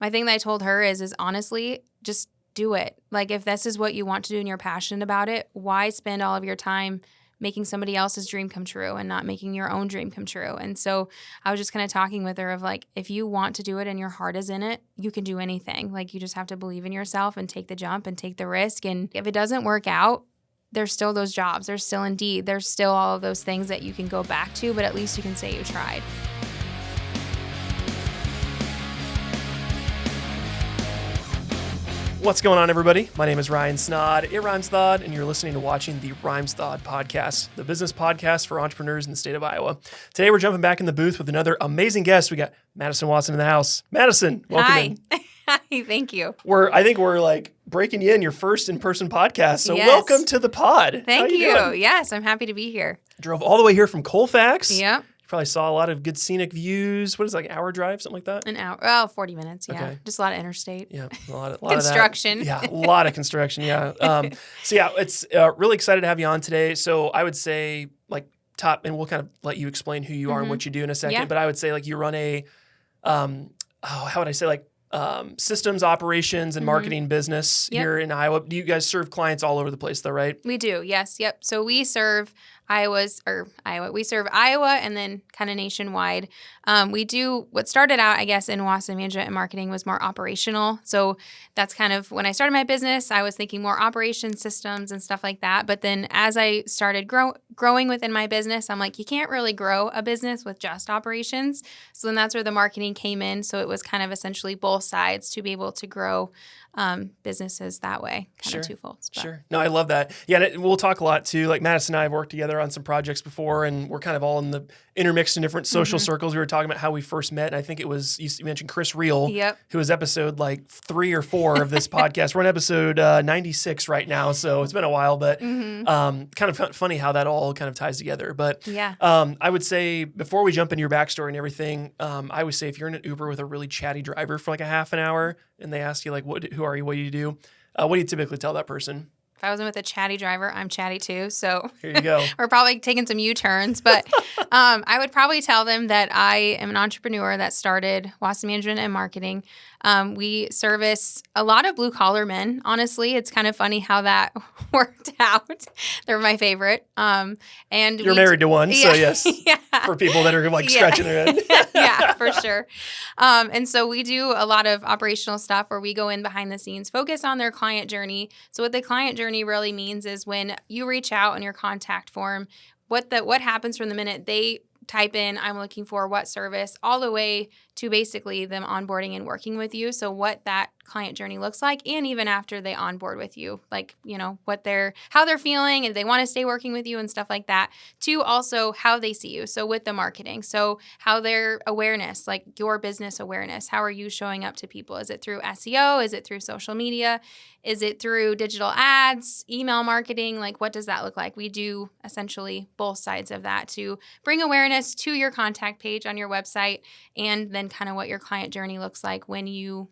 My thing that I told her is honestly, just do it. Like if this is what you want to do and you're passionate about it, why spend all of your time making somebody else's dream come true and not making your own dream come true? And so I was just kind of talking with her of like, if you want to do it and your heart is in it, you can do anything. Like you just have to believe in yourself and take the jump and take the risk. And if it doesn't work out, there's still those jobs. There's still Indeed. There's still all of those things that you can go back to, but at least you can say you tried. What's going on, everybody? My name is Ryan Snaadt, It Rhymes Thawed, and you're listening to watching the Rhymes Thawed podcast, the business podcast for entrepreneurs in the state of Iowa. Today, we're jumping back in the booth with another amazing guest. We got Madisyn Wasson in the house. Madisyn, welcome in. Hi, thank you. I think we're like breaking you in your first in-person podcast, so Yes. Welcome to the pod. Thank How you. doing? Yes, I'm happy to be here. Drove all the way here from Colfax. Yep. Probably saw a lot of good scenic views. What is it, like an hour drive, something like that? An hour. Oh, 40 minutes. Yeah. Okay. Just a lot of interstate. Yeah, a lot of Construction. That. Yeah, a lot of construction. Yeah. It's really excited to have you on today. So I would say like top, and we'll kind of let you explain who you are and what you do in a second. Yeah. But I would say like you run a, how would I say like systems operations and marketing business here in Iowa. Do you guys serve clients all over the place though, right? We do. Yes. Yep. So we serve Iowa. We serve Iowa and then kind of nationwide. We do what started out, I guess, in Wasson Management Marketing was more operational. So that's kind of when I started my business, I was thinking more operation systems and stuff like that. But then as I started growing within my business, I'm like, you can't really grow a business with just operations. So then that's where the marketing came in. So it was kind of essentially both sides to be able to grow businesses that way, kind of twofold. Sure. No, I love that. Yeah, and we'll talk a lot too. Like Madisyn and I have worked together on some projects before, and we're kind of all in the intermixed in different social circles. We were talking about how we first met, and I think it was, you mentioned Chris Reel, who was episode like 3 or 4 of this podcast. We're on episode 96 right now, so it's been a while, but kind of funny how that all kind of ties together. But I would say before we jump into your backstory and everything, I would say if you're in an Uber with a really chatty driver for like a half an hour, and they ask you like, who are you? What do you do? What do you typically tell that person? If I wasn't with a chatty driver, I'm chatty too. So here you go. We're probably taking some U-turns, but I would probably tell them that I am an entrepreneur that started Wasson Management and Marketing. We service a lot of blue-collar men. Honestly, it's kind of funny how that worked out. They're my favorite. And you're married to one, so yes. For people that are like scratching their head. Yeah, for sure. And so we do a lot of operational stuff where we go in behind the scenes, focus on their client journey. So what the client journey really means is when you reach out in your contact form, what happens from the minute they type in, I'm looking for what service, all the way to basically them onboarding and working with you. So what that client journey looks like, and even after they onboard with you, like, how they're feeling and they want to stay working with you and stuff like that, to also how they see you. So with the marketing, so how their awareness, like your business awareness, how are you showing up to people? Is it through SEO? Is it through social media? Is it through digital ads, email marketing? Like, what does that look like? We do essentially both sides of that to bring awareness to your contact page on your website, and then kind of what your client journey looks like when you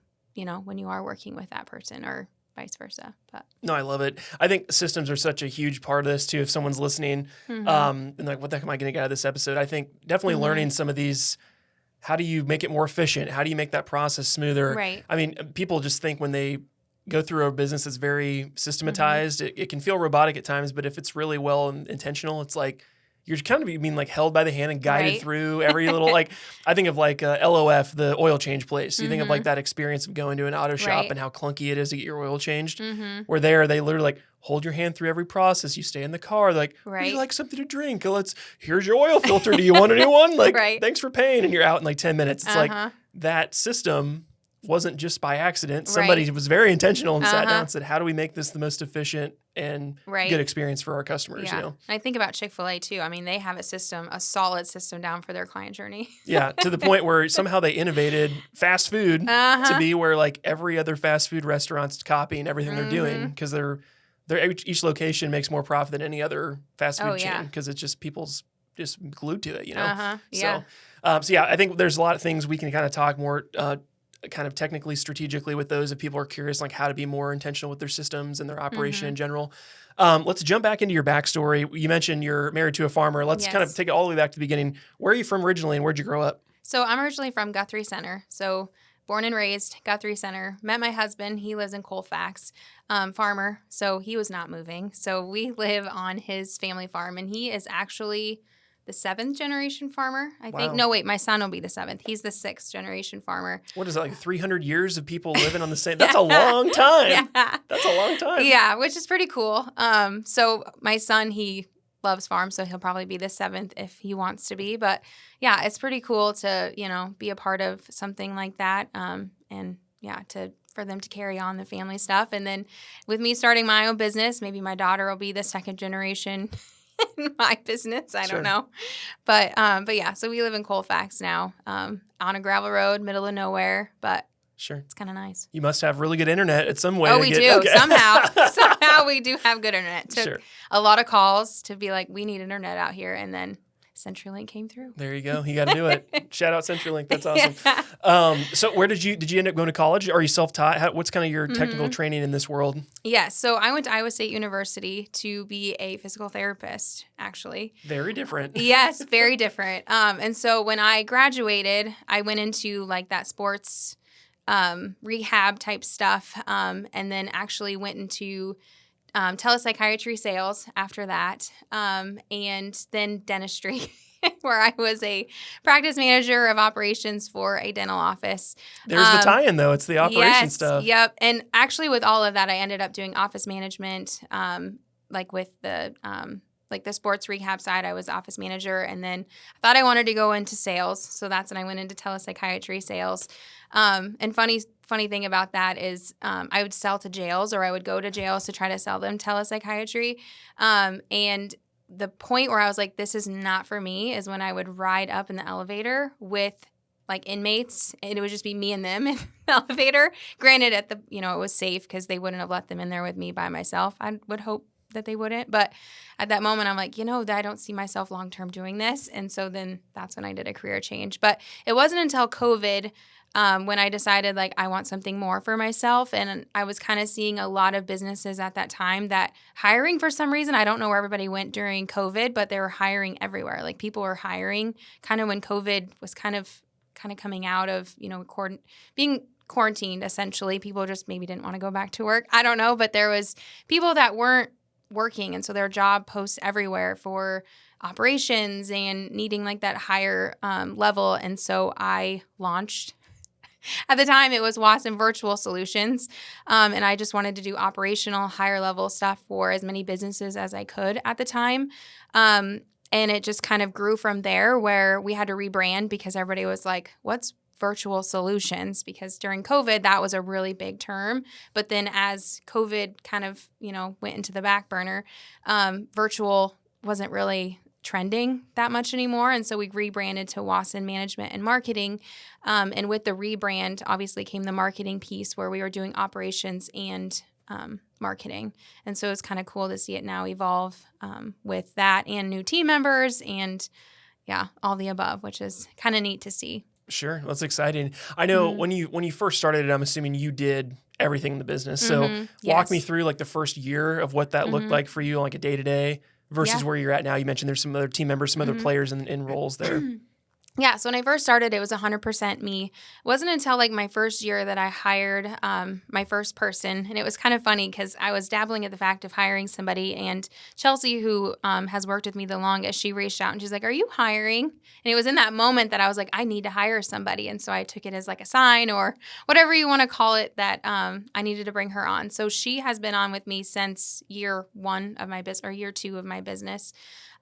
are working with that person, or vice versa. But no, I love it. I think systems are such a huge part of this too. If someone's listening, and like, what the heck am I going to get out of this episode? I think definitely learning some of these. How do you make it more efficient? How do you make that process smoother? Right. I mean, people just think when they go through a business that's very systematized, it can feel robotic at times, but if it's really well intentional, it's like you're kind of being like held by the hand and guided through every little, like, I think of like LOF, the oil change place. You think of like that experience of going to an auto shop and how clunky it is to get your oil changed. Where they literally like hold your hand through every process. You stay in the car, like, would you like something to drink? Here's your oil filter. Do you want a new one? Like, thanks for paying. And you're out in like 10 minutes. It's like that system wasn't just by accident. Somebody was very intentional and sat down and said, how do we make this the most efficient and good experience for our customers? Yeah. I think about Chick-fil-A too. I mean, they have a solid system down for their client journey. Yeah, to the point where somehow they innovated fast food to be where like every other fast food restaurant's copying everything they're doing, because each location makes more profit than any other fast food chain, because it's just people's just glued to it, So I think there's a lot of things we can kind of talk more kind of technically, strategically with those if people are curious, like how to be more intentional with their systems and their operation in general. Let's jump back into your backstory. You mentioned you're married to a farmer. Let's kind of take it all the way back to the beginning. Where are you from originally, and where'd you grow up? So I'm originally from Guthrie Center. So born and raised, Guthrie Center. Met my husband. He lives in Colfax, farmer. So he was not moving. So we live on his family farm, and he is actually the 7th generation farmer, I think. Wow. No, wait, my son will be the 7th. He's the 6th generation farmer. What is it, like 300 years of people living on the same? That's a long time. Yeah. That's a long time. Yeah, which is pretty cool. So my son, he loves farms, so he'll probably be the 7th if he wants to be. But yeah, it's pretty cool to, be a part of something like that. And yeah, for them to carry on the family stuff. And then with me starting my own business, maybe my daughter will be the 2nd generation in my business. I don't know. But yeah, so we live in Colfax now, on a gravel road, middle of nowhere, but sure, it's kind of nice. You must have really good internet at some way. Oh, we do. Okay. Somehow we do have good internet. Took a lot of calls to be like, we need internet out here. And then CenturyLink came through. There you go. You got to do it. Shout out CenturyLink. That's awesome. So where did you end up going to college? Are you self-taught? What's kind of your technical training in this world? Yeah. So I went to Iowa State University to be a physical therapist, actually. Very different. Yes, very different. And so when I graduated, I went into like that sports rehab type stuff, and then actually went into telepsychiatry sales after that, and then dentistry, where I was a practice manager of operations for a dental office. There's the tie-in, though. It's the operation stuff. Yep. And actually with all of that, I ended up doing office management, like with the sports rehab side. I was office manager, and then I thought I wanted to go into sales. So that's when I went into telepsychiatry sales. And funny thing about that is I would sell to jails, or I would go to jails to try to sell them telepsychiatry. And the point where I was like, this is not for me is when I would ride up in the elevator with like inmates, and it would just be me and them in the elevator. Granted, it was safe because they wouldn't have let them in there with me by myself. I would hope that they wouldn't. But at that moment, I'm like, I don't see myself long-term doing this. And so then that's when I did a career change. But it wasn't until COVID when I decided like I want something more for myself. And I was kind of seeing a lot of businesses at that time that hiring for some reason, I don't know where everybody went during COVID, but they were hiring everywhere. Like people were hiring kind of when COVID was kind of coming out of, being quarantined essentially. People just maybe didn't want to go back to work. I don't know, but there was people that weren't working, and so their job posts everywhere for operations and needing like that higher level. And so I launched. At the time, it was Wasson Virtual Solutions, and I just wanted to do operational, higher-level stuff for as many businesses as I could at the time. And it just kind of grew from there, where we had to rebrand because everybody was like, what's virtual solutions? Because during COVID, that was a really big term. But then as COVID kind of, went into the back burner, virtual wasn't really trending that much anymore. And so we rebranded to Wasson Management Marketing. And with the rebrand, obviously came the marketing piece where we were doing operations and marketing. And so it's kind of cool to see it now evolve with that and new team members and all the above, which is kind of neat to see. Sure. That's exciting. I know when you first started it, I'm assuming you did everything in the business. So walk me through like the first year of what that looked like for you on like a day-to-day versus where you're at now. You mentioned there's some other team members, some other players in roles there. Yeah, so when I first started, it was 100% me. It wasn't until like my first year that I hired my first person. And it was kind of funny because I was dabbling at the fact of hiring somebody. And Chelsea, who has worked with me the longest, she reached out and she's like, are you hiring? And it was in that moment that I was like, I need to hire somebody. And so I took it as like a sign or whatever you want to call it that I needed to bring her on. So she has been on with me since year 1 of my business or year 2 of my business.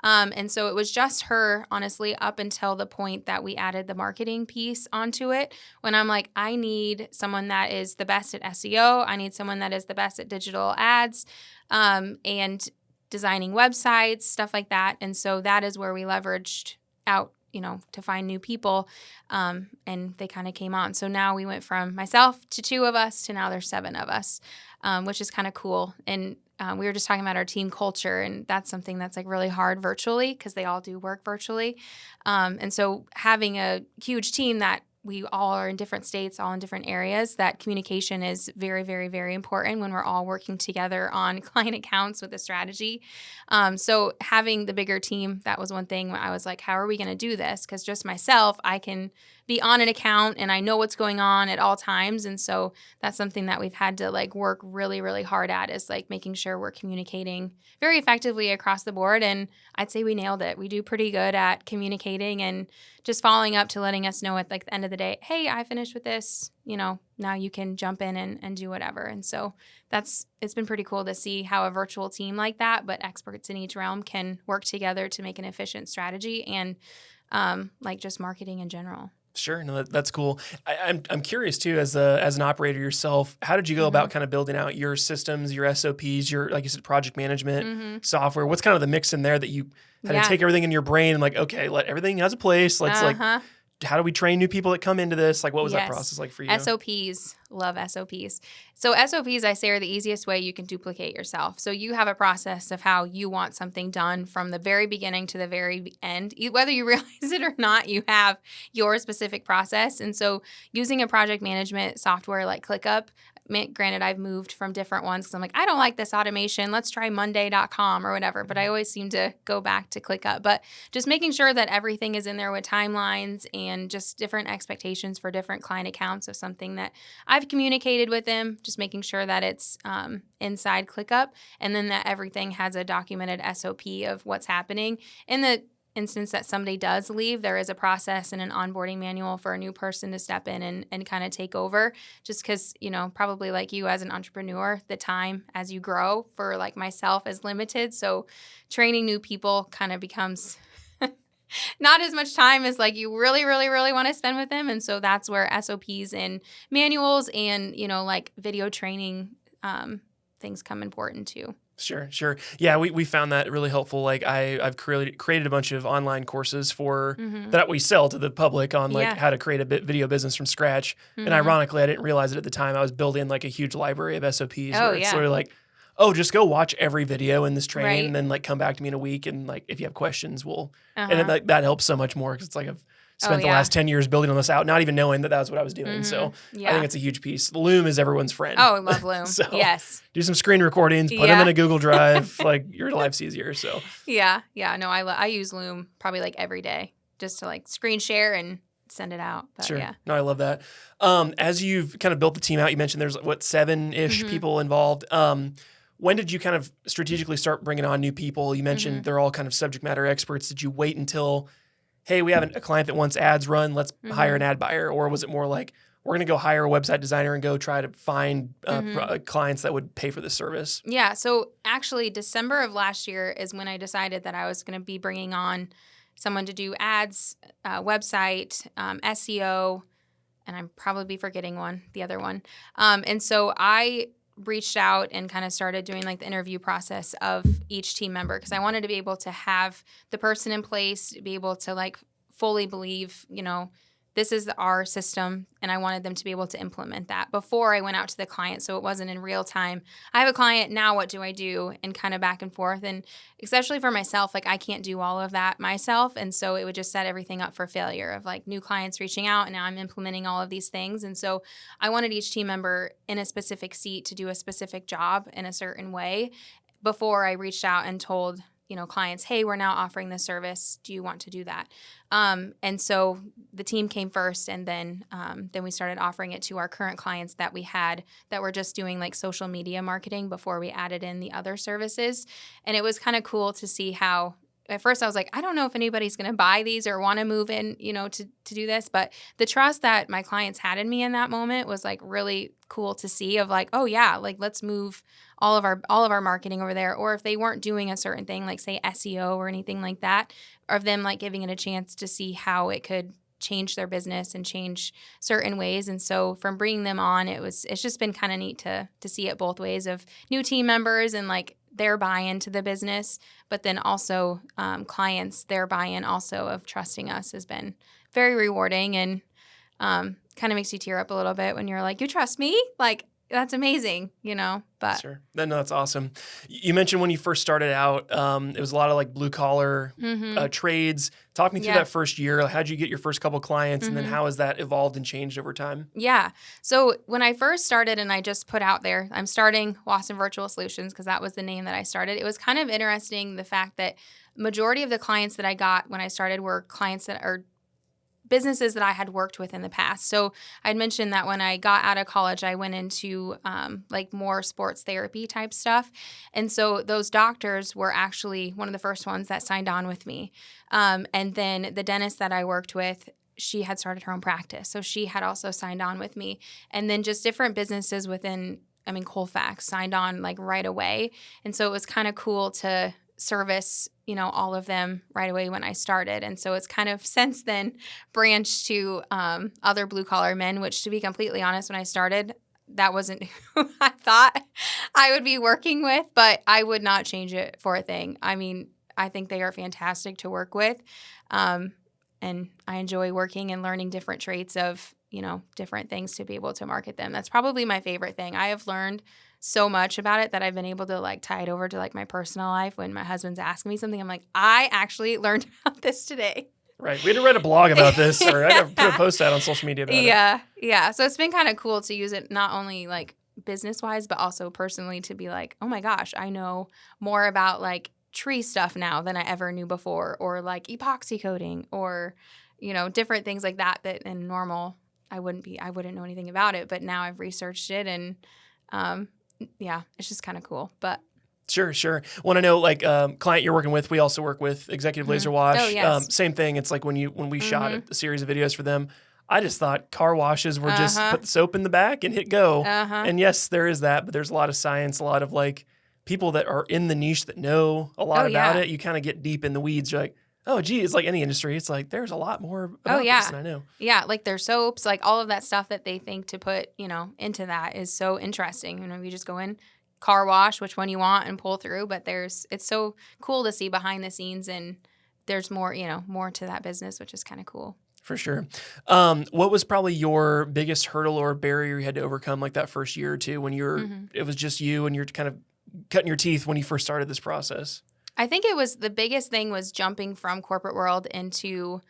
And so it was just her, honestly, up until the point that we added the marketing piece onto it, when I'm like, I need someone that is the best at SEO. I need someone that is the best at digital ads and designing websites, stuff like that. And so that is where we leveraged out, to find new people. And they kind of came on. So now we went from myself to 2 of us to now there's 7 of us, which is kind of cool. And we were just talking about our team culture, and that's something that's like really hard virtually because they all do work virtually. And so having a huge team that we all are in different states, all in different areas, that communication is very, very, very important when we're all working together on client accounts with a strategy. So having the bigger team, that was one thing I was like, how are we going to do this? Because just myself, I can be on an account and I know what's going on at all times. And so that's something that we've had to like work really, really hard at, is like making sure we're communicating very effectively across the board. And I'd say we nailed it. We do pretty good at communicating and just following up to letting us know at like the end of the day, hey, I finished with this, now you can jump in and do whatever. And so it's been pretty cool to see how a virtual team like that, but experts in each realm, can work together to make an efficient strategy and like just marketing in general. Sure. No, that's cool. I'm curious too, as an operator yourself, how did you go about kind of building out your systems, your SOPs, your, like you said, project management software? What's kind of the mix in there that you had to take everything in your brain and like, okay, everything has a place. Let's like, how do we train new people that come into this? Like, what was that process like for you? SOPs. Love SOPs. So SOPs, I say, are the easiest way you can duplicate yourself. So you have a process of how you want something done from the very beginning to the very end. Whether you realize it or not, you have your specific process. And so using a project management software like ClickUp, granted, I've moved from different ones because I'm like, I don't like this automation. Let's try Monday.com or whatever. But I always seem to go back to ClickUp. But just making sure that everything is in there with timelines and just different expectations for different client accounts of something that I've communicated with them, just making sure that it's inside ClickUp, and then that everything has a documented SOP of what's happening. In the instance that somebody does leave, there is a process and an onboarding manual for a new person to step in and kind of take over, just because, probably like you as an entrepreneur, the time as you grow for like myself is limited. So training new people kind of becomes not as much time as like you really, really, really want to spend with them. And so that's where SOPs and manuals and, like video training things come important too. Sure. Yeah, we found that really helpful. Like I've created a bunch of online courses for that we sell to the public on like how to create a video business from scratch. And ironically, I didn't realize it at the time. I was building like a huge library of SOPs where it's sort of like, just go watch every video in this train and then like come back to me in a week. And like, if you have questions, and that helps so much more. Cause it's like, I've spent the last 10 years building on this out, not even knowing that was what I was doing. So I think it's a huge piece. Loom is everyone's friend. Oh, I love Loom. So yes. Do some screen recordings, put them in a Google Drive. Like your life's easier. So yeah. No, I use Loom probably like every day just to like screen share and send it out. But sure. No, I love that. As you've kind of built the team out, you mentioned there's 7-ish people involved. When did you kind of strategically start bringing on new people? You mentioned they're all kind of subject matter experts. Did you wait until, hey, we have a client that wants ads run, let's hire an ad buyer? Or was it more like, we're going to go hire a website designer and go try to find clients that would pay for this service? Yeah. So actually, December of last year is when I decided that I was going to be bringing on someone to do ads, website, SEO, and I'm probably forgetting the other one. And so I reached out and kind of started doing like the interview process of each team member, because I wanted to be able to have the person in place, be able to like fully believe, this is our system, and I wanted them to be able to implement that before I went out to the client, so it wasn't in real time. I have a client, now what do I do? And kind of back and forth. And especially for myself, like I can't do all of that myself, and so it would just set everything up for failure of like new clients reaching out, and now I'm implementing all of these things. And so I wanted each team member in a specific seat to do a specific job in a certain way before I reached out and told clients, hey, we're now offering this service. Do you want to do that? And so the team came first, and then we started offering it to our current clients that we had that were just doing like social media marketing before we added in the other services. And it was kind of cool to see how, at first I was like, I don't know if anybody's going to buy these or want to move in, to do this. But the trust that my clients had in me in that moment was like really cool to see, of like, oh yeah, like let's move all of our marketing over there. Or if they weren't doing a certain thing, like say SEO or anything like that, of them like giving it a chance to see how it could change their business and change certain ways. And so from bringing them on, it's just been kind of neat to see it both ways, of new team members and like their buy-in to the business, but then also clients, their buy-in also of trusting us has been very rewarding, and kind of makes you tear up a little bit when you're like, you trust me? Like, that's amazing, but Sure. No, that's awesome. You mentioned when you first started out, it was a lot of like blue collar trades. Talk me through yeah. that first year. Like, how'd you get your first couple clients, and then how has that evolved and changed over time? Yeah. So when I first started and I just put out there, I'm starting Wasson Virtual Solutions because that was the name that I started. It was kind of interesting the fact that majority of the clients that I got when I started were clients that are businesses that I had worked with in the past. So I'd mentioned that when I got out of college, I went into like more sports therapy type stuff. And so those doctors were actually one of the first ones that signed on with me. And then the dentist that I worked with, she had started her own practice. So she had also signed on with me. And then just different businesses within, Colfax signed on like right away. And so it was kind of cool to service, all of them right away when I started. And so it's kind of since then branched to other blue collar men, which to be completely honest, when I started, that wasn't who I thought I would be working with, but I would not change it for a thing. I think they are fantastic to work with. And I enjoy working and learning different traits of, different things to be able to market them. That's probably my favorite thing. I have learned so much about it that I've been able to like tie it over to like my personal life. When my husband's asking me something, I'm like, I actually learned about this today. Right. We had to write a blog about this, or I had to put a post out on social media about it. Yeah. So it's been kind of cool to use it not only like business wise, but also personally to be like, oh my gosh, I know more about like tree stuff now than I ever knew before, or like epoxy coating, or different things like that in normal I wouldn't know anything about it, but now I've researched it and it's just kind of cool. But Sure. Want to know, like, client you're working with, we also work with Executive Laser Wash. Oh, yes. Same thing. It's like when we shot a series of videos for them, I just thought car washes were just put the soap in the back and hit go. And yes, there is that, but there's a lot of science, a lot of like people that are in the niche that know a lot about it. You kind of get deep in the weeds. You're like, oh, gee, it's like any industry. It's like there's a lot more about this than I know. Yeah, like their soaps, like all of that stuff that they think to put, into that is so interesting. We just go in, car wash, which one you want, and pull through. But it's so cool to see behind the scenes, and there's more, more to that business, which is kind of cool. For sure. What was probably your biggest hurdle or barrier you had to overcome like that first year or two when it was just you and you're kind of cutting your teeth when you first started this process? I think the biggest thing was jumping from corporate world into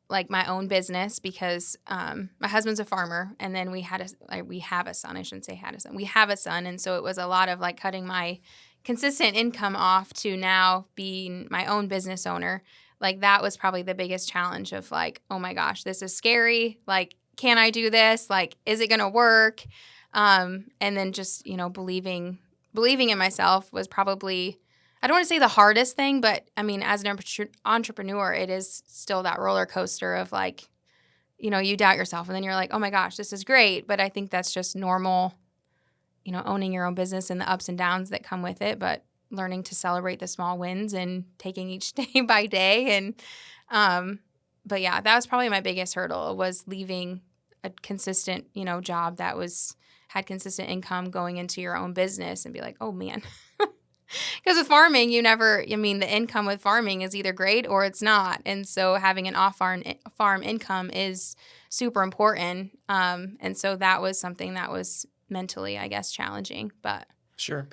like my own business because my husband's a farmer, and then we have a son. I shouldn't say had a son. We have a son, and so it was a lot of like cutting my consistent income off to now being my own business owner. Like that was probably the biggest challenge of like, oh my gosh, this is scary. Like, can I do this? Like, is it gonna work? And then just believing in myself was probably, I don't want to say the hardest thing, but as an entrepreneur, it is still that roller coaster of like, you doubt yourself and then you're like, oh my gosh, this is great. But I think that's just normal, owning your own business and the ups and downs that come with it, but learning to celebrate the small wins and taking each day by day. And, but yeah, that was probably my biggest hurdle, was leaving a consistent, job that had consistent income, going into your own business and be like, oh man. Because with farming, the income with farming is either great or it's not. And so having an off-farm income is super important. And so that was something that was mentally, I guess, challenging. But sure.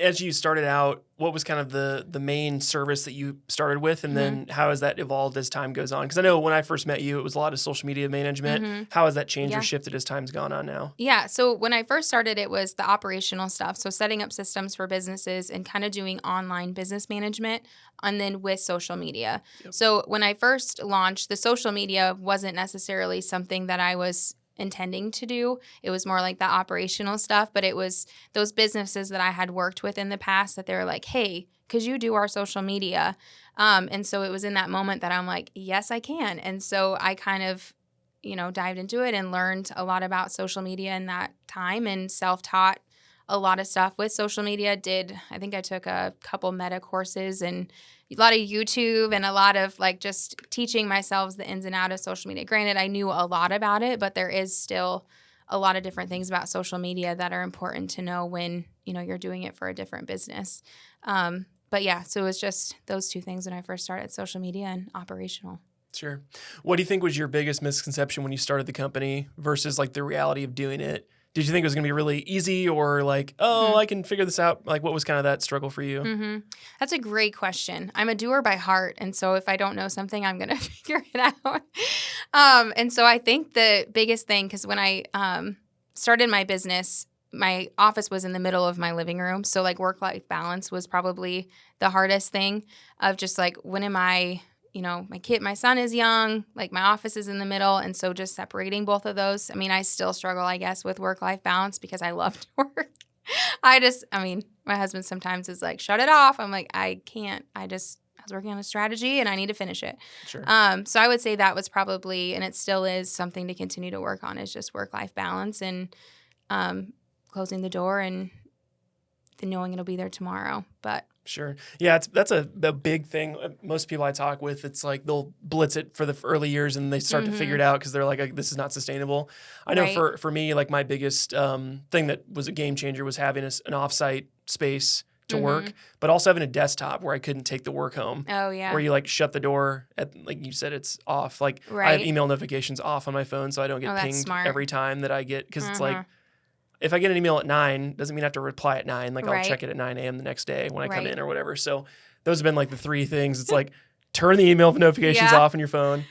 As you started out, what was kind of the main service that you started with, and then how has that evolved as time goes on? Because I know when I first met you, it was a lot of social media management. How has that changed or shifted as time's gone on now? Yeah. So when I first started, it was the operational stuff. So setting up systems for businesses and kind of doing online business management, and then with social media. Yep. So when I first launched, the social media wasn't necessarily something that I was intending to do. It was more like the operational stuff, but it was those businesses that I had worked with in the past that they were like, hey, could you do our social media? And so it was in that moment that I'm like, yes, I can. And so I kind of, dived into it and learned a lot about social media in that time and self-taught a lot of stuff with social media. I think I took a couple meta courses and a lot of YouTube and a lot of like just teaching myself the ins and outs of social media. Granted, I knew a lot about it, but there is still a lot of different things about social media that are important to know when, you're doing it for a different business. But yeah, so it was just those two things when I first started, social media and operational. Sure. What do you think was your biggest misconception when you started the company versus like the reality of doing it Did you think it was going to be really easy or like, oh, I can figure this out? Like, what was kind of that struggle for you? That's a great question. I'm a doer by heart. And so if I don't know something, I'm going to figure it out. And so I think the biggest thing, because when I started my business, my office was in the middle of my living room. So like work-life balance was probably the hardest thing of just like, when am I, my son is young, like my office is in the middle. And so just separating both of those. I mean, I still struggle, I guess, with work-life balance because I love to work. My husband sometimes is like, shut it off. I'm like, I can't. I was working on a strategy and I need to finish it. Sure. So I would say that was probably, and it still is, something to continue to work on, is just work-life balance and closing the door and then knowing it'll be there tomorrow. But sure. Yeah, that's a big thing. Most people I talk with, it's like they'll blitz it for the early years and they start to figure it out because they're like, this is not sustainable. I know for me, like my biggest thing that was a game changer was having an offsite space to work, but also having a desktop where I couldn't take the work home. Oh, yeah. Where you like shut the door, like you said, it's off. Like I have email notifications off on my phone so I don't get pinged every time that I get, because it's like, if I get an email at 9, doesn't mean I have to reply at 9. Like I'll check it at 9 a.m. the next day when I come in or whatever. So those have been like the 3 things. It's like turn the email notifications off on your phone,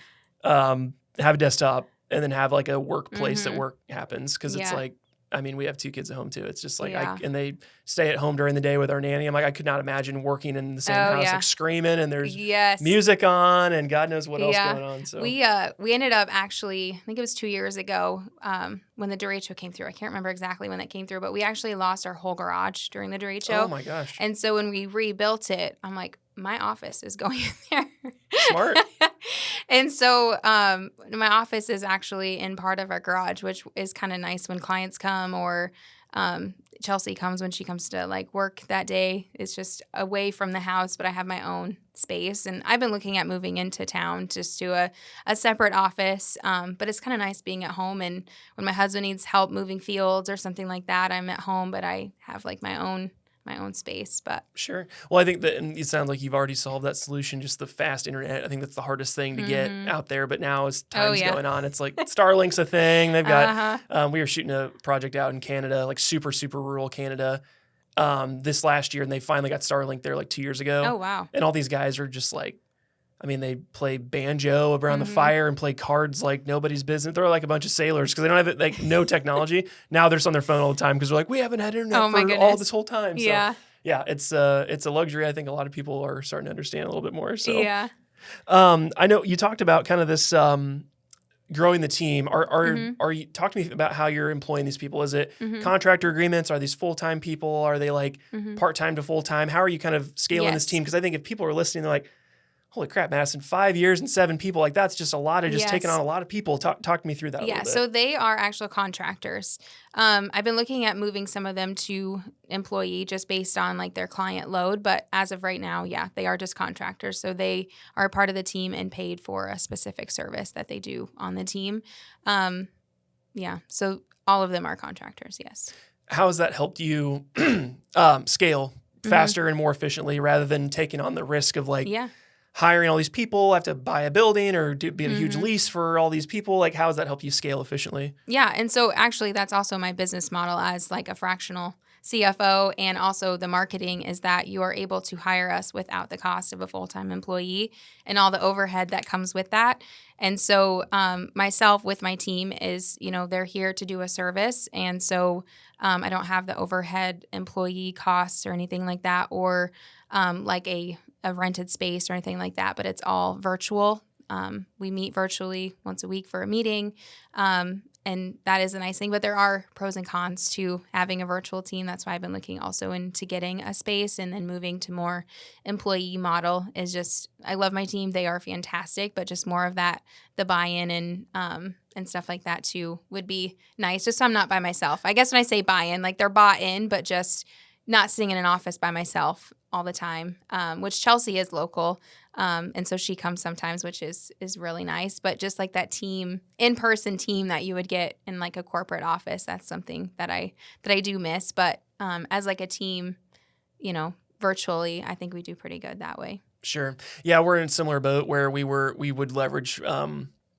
have a desktop, and then have like a workplace that work happens. Because it's like, I mean, we have 2 kids at home too. It's just like, and they stay at home during the day with our nanny. I'm like, I could not imagine working in the same house, like screaming, and there's music on and God knows what else going on. So we ended up actually, I think it was 2 years ago, when the derecho came through. I can't remember exactly when that came through, but we actually lost our whole garage during the derecho. Oh my gosh. And so when we rebuilt it, I'm like, my office is going in there. Smart. And so my office is actually in part of our garage, which is kind of nice when clients come, or Chelsea comes when she comes to like work that day. It's just away from the house, but I have my own space. And I've been looking at moving into town just to a separate office. But it's kind of nice being at home. And when my husband needs help moving fields or something like that, I'm at home, but I have like my own space. But sure. Well, I think that, and it sounds like you've already solved that solution, just the fast internet. I think that's the hardest thing to get out there. But now as time's going on, it's like Starlink's a thing. They've got, we were shooting a project out in Canada, like super, super rural Canada, this last year, and they finally got Starlink there like 2 years ago. Oh, wow. And all these guys are just like, I mean, they play banjo around the fire and play cards like nobody's business. They're like a bunch of sailors because they don't have like no technology. Now they're just on their phone all the time because they're like, we haven't had internet for all this whole time. So, yeah, it's a luxury. I think a lot of people are starting to understand a little bit more. So yeah. I know you talked about kind of this growing the team. Are you talk to me about how you're employing these people? Is it contractor agreements? Are these full-time people? Are they like part-time to full-time? How are you kind of scaling this team? Because I think if people are listening, they're like, holy crap, Madisyn, 5 years and 7 people, like that's just a lot of taking on a lot of people. Talk me through that a little bit. So they are actual contractors. I've been looking at moving some of them to employee just based on like their client load. But as of right now, they are just contractors. So they are a part of the team and paid for a specific service that they do on the team. So all of them are contractors, yes. How has that helped you scale faster and more efficiently rather than taking on the risk of like, hiring all these people, have to buy a building or be a huge lease for all these people? Like, how does that help you scale efficiently? Yeah. And so actually that's also my business model as like a fractional CFO, and also the marketing is that you are able to hire us without the cost of a full-time employee and all the overhead that comes with that. And so myself with my team is, they're here to do a service. And so I don't have the overhead employee costs or anything like that, or like a rented space or anything like that, but it's all virtual. We meet virtually once a week for a meeting, and that is a nice thing. But there are pros and cons to having a virtual team. That's why I've been looking also into getting a space and then moving to more employee model. Is just, I love my team. They are fantastic, but just more of that, the buy-in and stuff like that too would be nice. Just so I'm not by myself. I guess when I say buy-in, like they're bought in, but just not sitting in an office by myself all the time, which Chelsea is local. And so she comes sometimes, which is really nice. But just like that team, in-person team that you would get in like a corporate office, that's something that I do miss. But as like a team, virtually, I think we do pretty good that way. Sure. Yeah, we're in a similar boat where we would leverage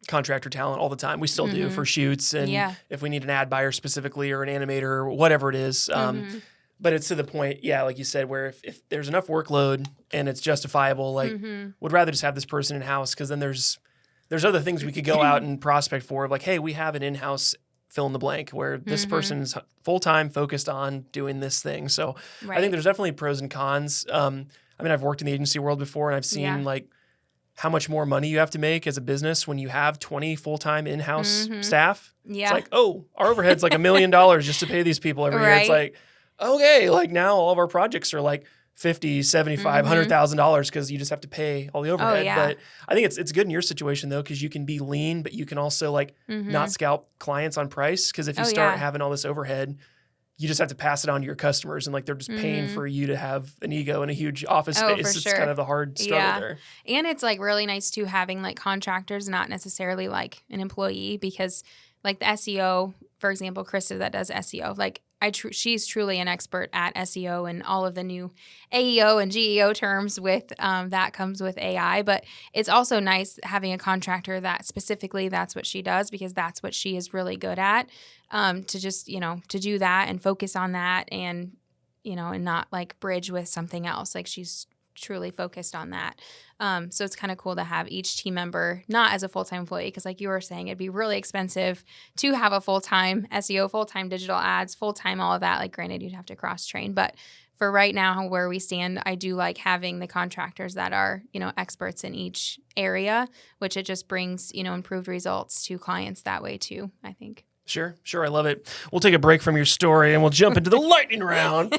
contractor talent all the time. We still do for shoots and if we need an ad buyer specifically or an animator or whatever it is. But it's to the point, like you said, where if there's enough workload and it's justifiable, like would rather just have this person in-house because then there's other things we could go out and prospect for. Like, hey, we have an in-house fill in the blank where this person's full-time focused on doing this thing. So I think there's definitely pros and cons. I mean, I've worked in the agency world before and I've seen like how much more money you have to make as a business when you have 20 full-time in-house staff. It's like, oh, our overhead's like $1 million just to pay these people every year. It's like, okay, like now all of our projects are like $50,000, $75,000, $100,000 because you just have to pay all the overhead. But I think it's good in your situation though because you can be lean, but you can also like not scalp clients on price because if you start having all this overhead, you just have to pass it on to your customers and like they're just paying for you to have an ego and a huge office space. It's kind of the hard struggle there. And it's like really nice too having like contractors, not necessarily like an employee because like the SEO, for example, Krista that does SEO, like she's truly an expert at SEO and all of the new AEO and GEO terms with that comes with AI. But it's also nice having a contractor that specifically that's what she does because that's what she is really good at to just, to do that and focus on that and, and not like bridge with something else. Like she's truly focused on that. So it's kind of cool to have each team member not as a full-time employee because like you were saying, it'd be really expensive to have a full-time SEO, full-time digital ads, full-time all of that. Like granted, you'd have to cross-train. But for right now where we stand, I do like having the contractors that are, experts in each area, which it just brings, improved results to clients that way too, I think. Sure. I love it. We'll take a break from your story and we'll jump into the lightning round.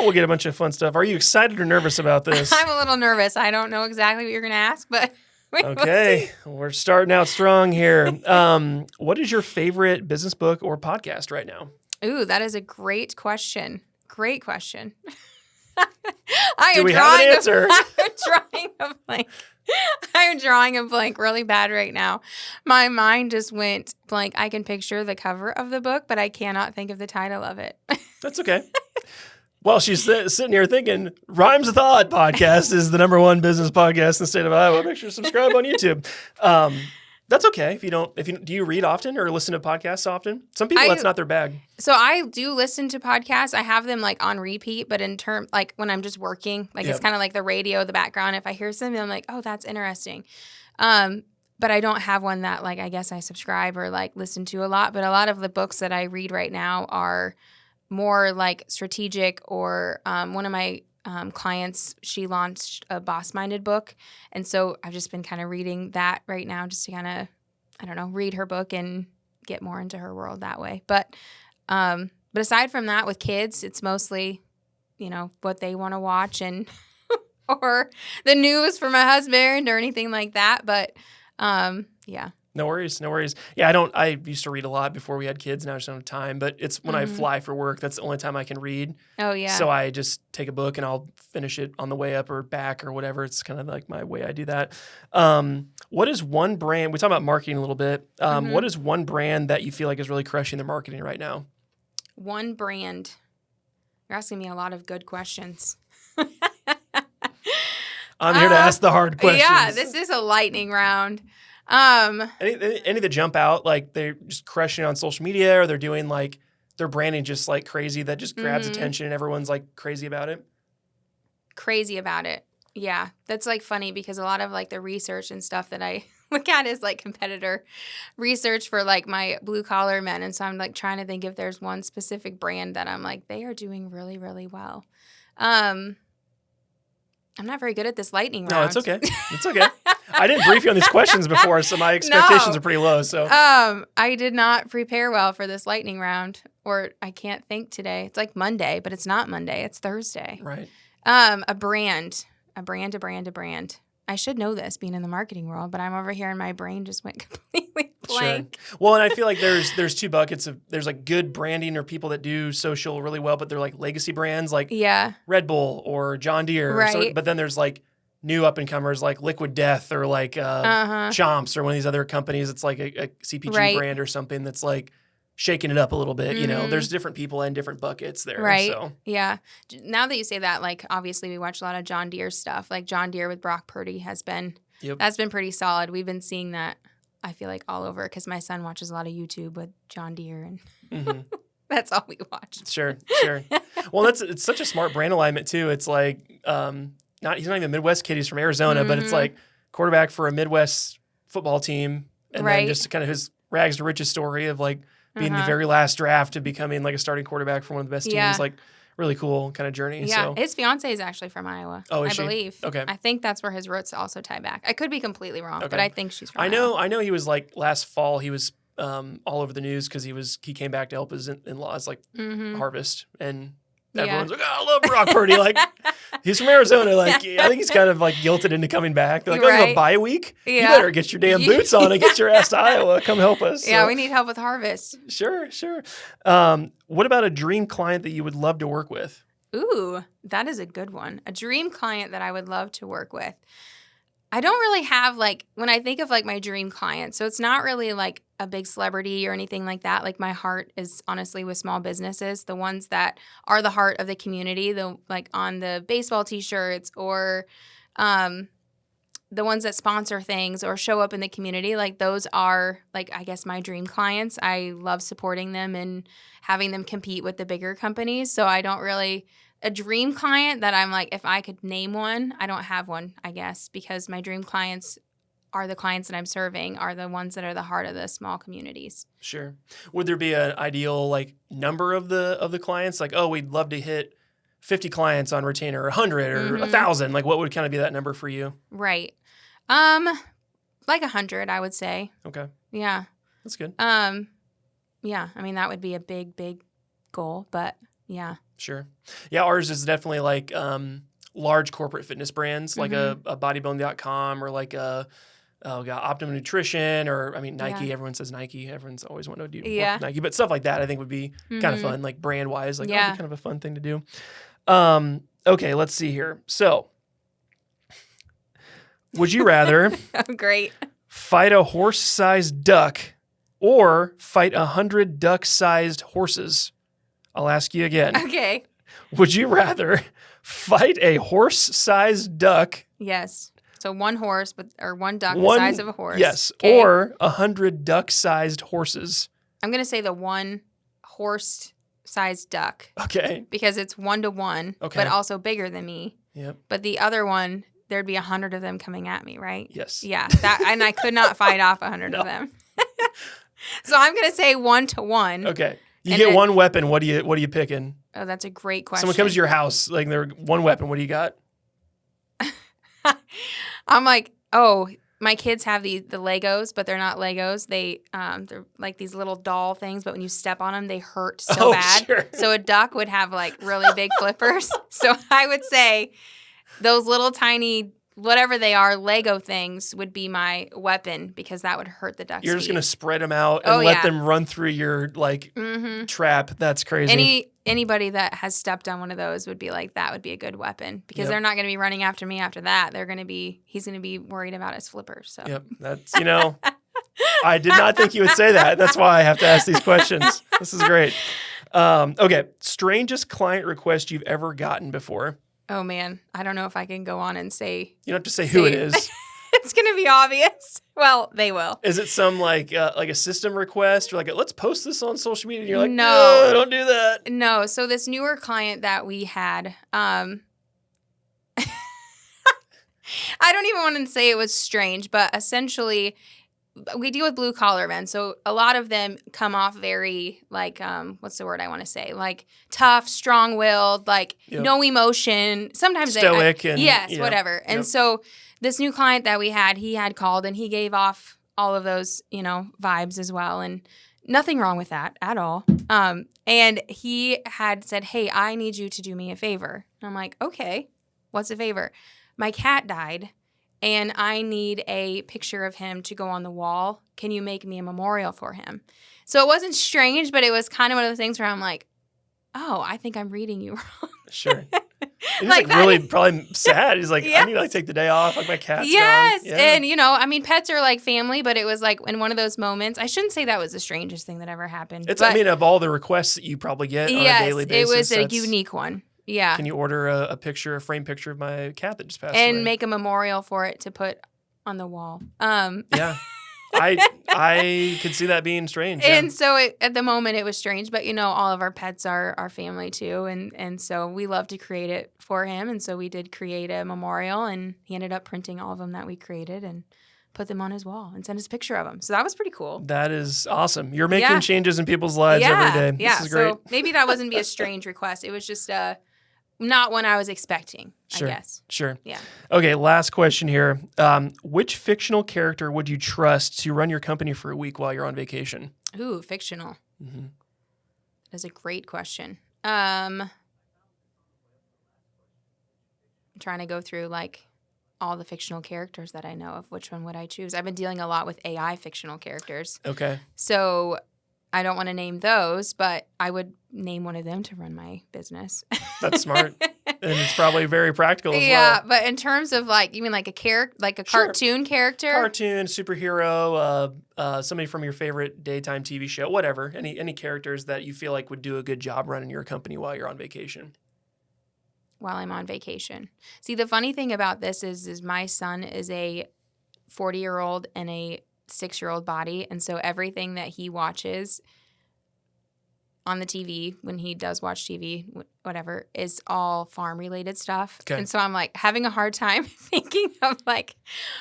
We'll get a bunch of fun stuff. Are you excited or nervous about this? I'm a little nervous. I don't know exactly what you're going to ask, but okay. We're starting out strong here. What is your favorite business book or podcast right now? Ooh, that is a great question. Great question. Do we have an answer? I'm drawing a blank. I'm drawing a blank really bad right now. My mind just went blank. I can picture the cover of the book, but I cannot think of the title of it. That's okay. Well, she's sitting here thinking, Rhymes with Odd podcast is the #1 business podcast in the state of Iowa. Make sure to subscribe on YouTube. That's okay. Do you read often or listen to podcasts often? Some people, that's not their bag. So I do listen to podcasts. I have them like on repeat, but in term, like when I'm just working, like it's kind of like the radio, the background. If I hear something, I'm like, oh, that's interesting. But I don't have one that like, I guess I subscribe or like listen to a lot. But a lot of the books that I read right now are more like strategic or one of my clients, she launched a boss-minded book. And so I've just been kind of reading that right now just to kind of, I don't know, read her book and get more into her world that way. But aside from that, with kids, it's mostly, what they want to watch and or the news for my husband or anything like that. But yeah. No worries. Yeah, I used to read a lot before we had kids. Now I just don't have time. But it's when I fly for work, that's the only time I can read. Oh, yeah. So I just take a book and I'll finish it on the way up or back or whatever. It's kind of like my way I do that. What is one brand? We talked about marketing a little bit. What is one brand that you feel like is really crushing their marketing right now? One brand. You're asking me a lot of good questions. I'm here to ask the hard questions. Yeah, this is a lightning round. Any that jump out, like they're just crushing on social media or they're doing like their branding just like crazy that just grabs attention and everyone's like crazy about it? Crazy about it. Yeah. That's like funny because a lot of like the research and stuff that I look at is like competitor research for like my blue collar men. And so I'm like trying to think if there's one specific brand that I'm like, they are doing really, really well. I'm not very good at this lightning round. No, it's okay. It's okay. I didn't brief you on these questions before, so my expectations are pretty low. So, I did not prepare well for this lightning round, or I can't think today. It's like Monday, but it's not Monday. It's Thursday. Right. A brand. I should know this being in the marketing world, but I'm over here and my brain just went completely blank. Sure. Well, and I feel like there's two buckets of there's like good branding or people that do social really well, but they're like legacy brands like Red Bull or John Deere. Right. But then there's like new up and comers like Liquid Death or like Chomps or one of these other companies. It's like a CPG brand or something that's like shaking it up a little bit. You know, there's different people and different buckets there. Right. So. Yeah. Now that you say that, like obviously we watch a lot of John Deere stuff. Like John Deere with Brock Purdy has been that's been pretty solid. We've been seeing that I feel like all over because my son watches a lot of YouTube with John Deere and Mm-hmm. that's all we watch. Sure. Well, it's such a smart brand alignment too. It's like he's not even a Midwest kid. He's from Arizona, but it's like quarterback for a Midwest football team, and then just kind of his rags to riches story of like being the very last draft to becoming like a starting quarterback for one of the best teams. Like really cool kind of journey. Yeah, so. his fiance is actually from Iowa. Oh, is I she? believe. Okay. I think that's where his roots also tie back. I could be completely wrong, but I think she's from Iowa. I know he was like last fall he was all over the news because he came back to help his in-laws like harvest, and everyone's like, oh, I love Brock Purdy. Like he's from Arizona. Like I think he's kind of like guilted into coming back. They're like, oh, you have a bye week? Yeah. You better get your damn boots on and get your ass to Iowa. Come help us. Yeah, we need help with harvest. Sure. What about a dream client that you would love to work with? Ooh, that is a good one. A dream client that I would love to work with. I don't really have like, when I think of like my dream client, so it's not really like a big celebrity or anything like that. Like my heart is honestly with small businesses, the ones that are the heart of the community, the like on the baseball t-shirts or the ones that sponsor things or show up in the community. Like those are like, I guess my dream clients. I love supporting them and having them compete with the bigger companies. So I don't really... A dream client that I'm like, if I could name one, I don't have one, I guess, because my dream clients are the clients that I'm serving, are the ones that are the heart of the small communities. Sure. Would there be an ideal like number of the clients? Like, oh, we'd love to hit 50 clients on retainer, or 100 or 1,000. Like, what would kind of be that number for you? Right. Like 100, I would say. Okay. Yeah. That's good. Yeah. I mean, that would be a big, big goal, but yeah. Sure. Yeah, ours is definitely like large corporate fitness brands, like a bodybuilding.com or like Optimum Nutrition or, I mean, Nike. Yeah. Everyone says Nike. Everyone's always wanted to do work with Nike. But stuff like that I think would be kind of fun, like brand-wise. Like, that would be kind of a fun thing to do. Okay, let's see here. So, would you rather great. fight a horse-sized duck or fight 100 duck-sized horses? I'll ask you again. Okay. Would you rather fight a horse-sized duck? Yes. So one horse, or one duck the size of a horse. Yes. Okay. Or 100 duck-sized horses. I'm going to say the one horse-sized duck. Okay. Because it's 1-to-1, but also bigger than me. Yep. But the other one, there'd be 100 of them coming at me, right? Yes. Yeah. And I could not fight off 100 of them. So I'm going to say 1-to-1. Okay. You get one weapon. What are you picking? Oh, that's a great question. Someone comes to your house, like they're one weapon. What do you got? I'm like, oh, my kids have the Legos, but they're not Legos. They're like these little doll things, but when you step on them, they hurt so bad. Sure. So a duck would have like really big flippers. So I would say those little tiny, whatever they are, Lego things would be my weapon because that would hurt the duck's You're just feet. going to spread them out and let them run through your like trap. That's crazy. Anybody that has stepped on one of those would be like, that would be a good weapon because they're not going to be running after me after that. He's going to be worried about his flippers. So. Yep. That's, I did not think you would say that. That's why I have to ask these questions. This is great. Okay. Strangest client request you've ever gotten before? Oh, man. I don't know if I can go on and say. You don't have to say who it is. It's going to be obvious. Well, they will. Is it some like a system request or like let's post this on social media? And you're like, no, don't do that. No. So this newer client that we had, I don't even want to say it was strange, but essentially we deal with blue collar men. So a lot of them come off very like, what's the word I want to say? Like tough, strong willed, like no emotion. Sometimes stoic whatever. And so this new client that we had, he had called and he gave off all of those, vibes as well. And nothing wrong with that at all. And he had said, hey, I need you to do me a favor. And I'm like, okay, what's a favor? My cat died and I need a picture of him to go on the wall. Can you make me a memorial for him? So it wasn't strange, but it was kind of one of those things where I'm like, oh, I think I'm reading you wrong. Sure. He's like really probably sad. He's like, I need to like take the day off. Like my cat's gone. Yeah. And pets are like family, but it was like in one of those moments. I shouldn't say that was the strangest thing that ever happened. Of all the requests that you probably get on a daily basis. It was a unique one. Yeah. Can you order a framed picture of my cat that just passed away? And make a memorial for it to put on the wall. Yeah. I could see that being strange. And so at the moment it was strange, but all of our pets are our family too. And so we love to create it for him. And so we did create a memorial, and he ended up printing all of them that we created and put them on his wall and sent us a picture of them. So that was pretty cool. That is awesome. You're making changes in people's lives every day. Yeah. This is great. So maybe that wasn't be a strange request. It was just not one I was expecting, I guess. Sure. Yeah. Okay, last question here. Which fictional character would you trust to run your company for a week while you're on vacation? Ooh, fictional. Mm-hmm. That's a great question. I'm trying to go through all the fictional characters that I know of. Which one would I choose? I've been dealing a lot with AI fictional characters. Okay. So I don't want to name those, but I would name one of them to run my business. That's smart. And it's probably very practical as well. Yeah, but in terms of you mean a character, a cartoon character? Cartoon, superhero, somebody from your favorite daytime TV show, whatever. Any characters that you feel like would do a good job running your company while you're on vacation. While I'm on vacation. See, the funny thing about this is my son is a 40-year-old and a 6-year-old body, and so everything that he watches on the TV, when he does watch TV, whatever, is all farm-related stuff. Okay. And so I'm having a hard time thinking of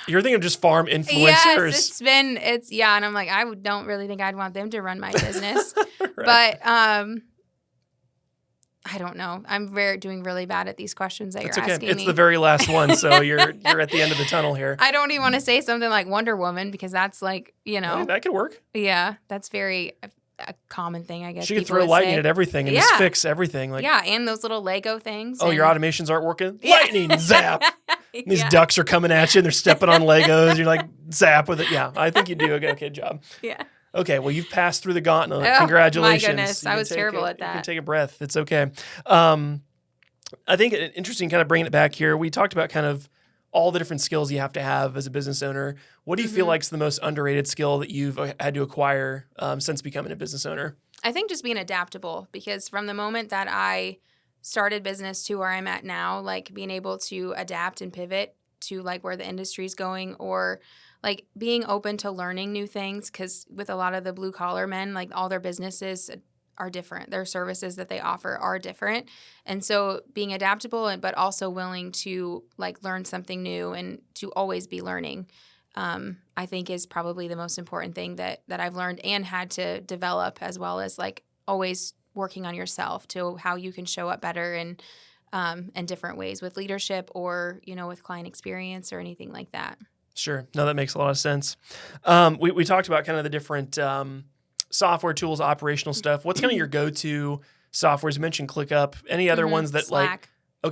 You're thinking of just farm influencers. Yes, and I'm I don't really think I'd want them to run my business. Right. But I don't know. I'm doing really bad at these questions that you're asking me. It's the very last one, so you're at the end of the tunnel here. I don't even want to say something like Wonder Woman, because that's that could work. Yeah, that's very a common thing, I guess. She could throw lightning at everything and just fix everything. And those little Lego things. Oh, your automations aren't working? Lightning, zap. These ducks are coming at you and they're stepping on Legos. You're zap with it. Yeah, I think you do a okay job. Yeah. Okay, well, you've passed through the gauntlet. Congratulations. My goodness, I was terrible at that. You can take a breath. It's okay. I think interesting kind of bringing it back here. We talked about kind of all the different skills you have to have as a business owner. What do you feel like is the most underrated skill that you've had to acquire since becoming a business owner? I think just being adaptable, because from the moment that I started business to where I'm at now, being able to adapt and pivot to where the industry's going, or being open to learning new things, because with a lot of the blue collar men, all their businesses are different. Their services that they offer are different. And so being adaptable, but also willing to learn something new and to always be learning, I think is probably the most important thing that I've learned and had to develop, as well as always working on yourself to how you can show up better in different ways with leadership, or, with client experience or anything like that. Sure. No, that makes a lot of sense. We talked about kind of the different software tools, operational stuff. What's kind of your go-to softwares? You mentioned ClickUp. Any other ones that Slack.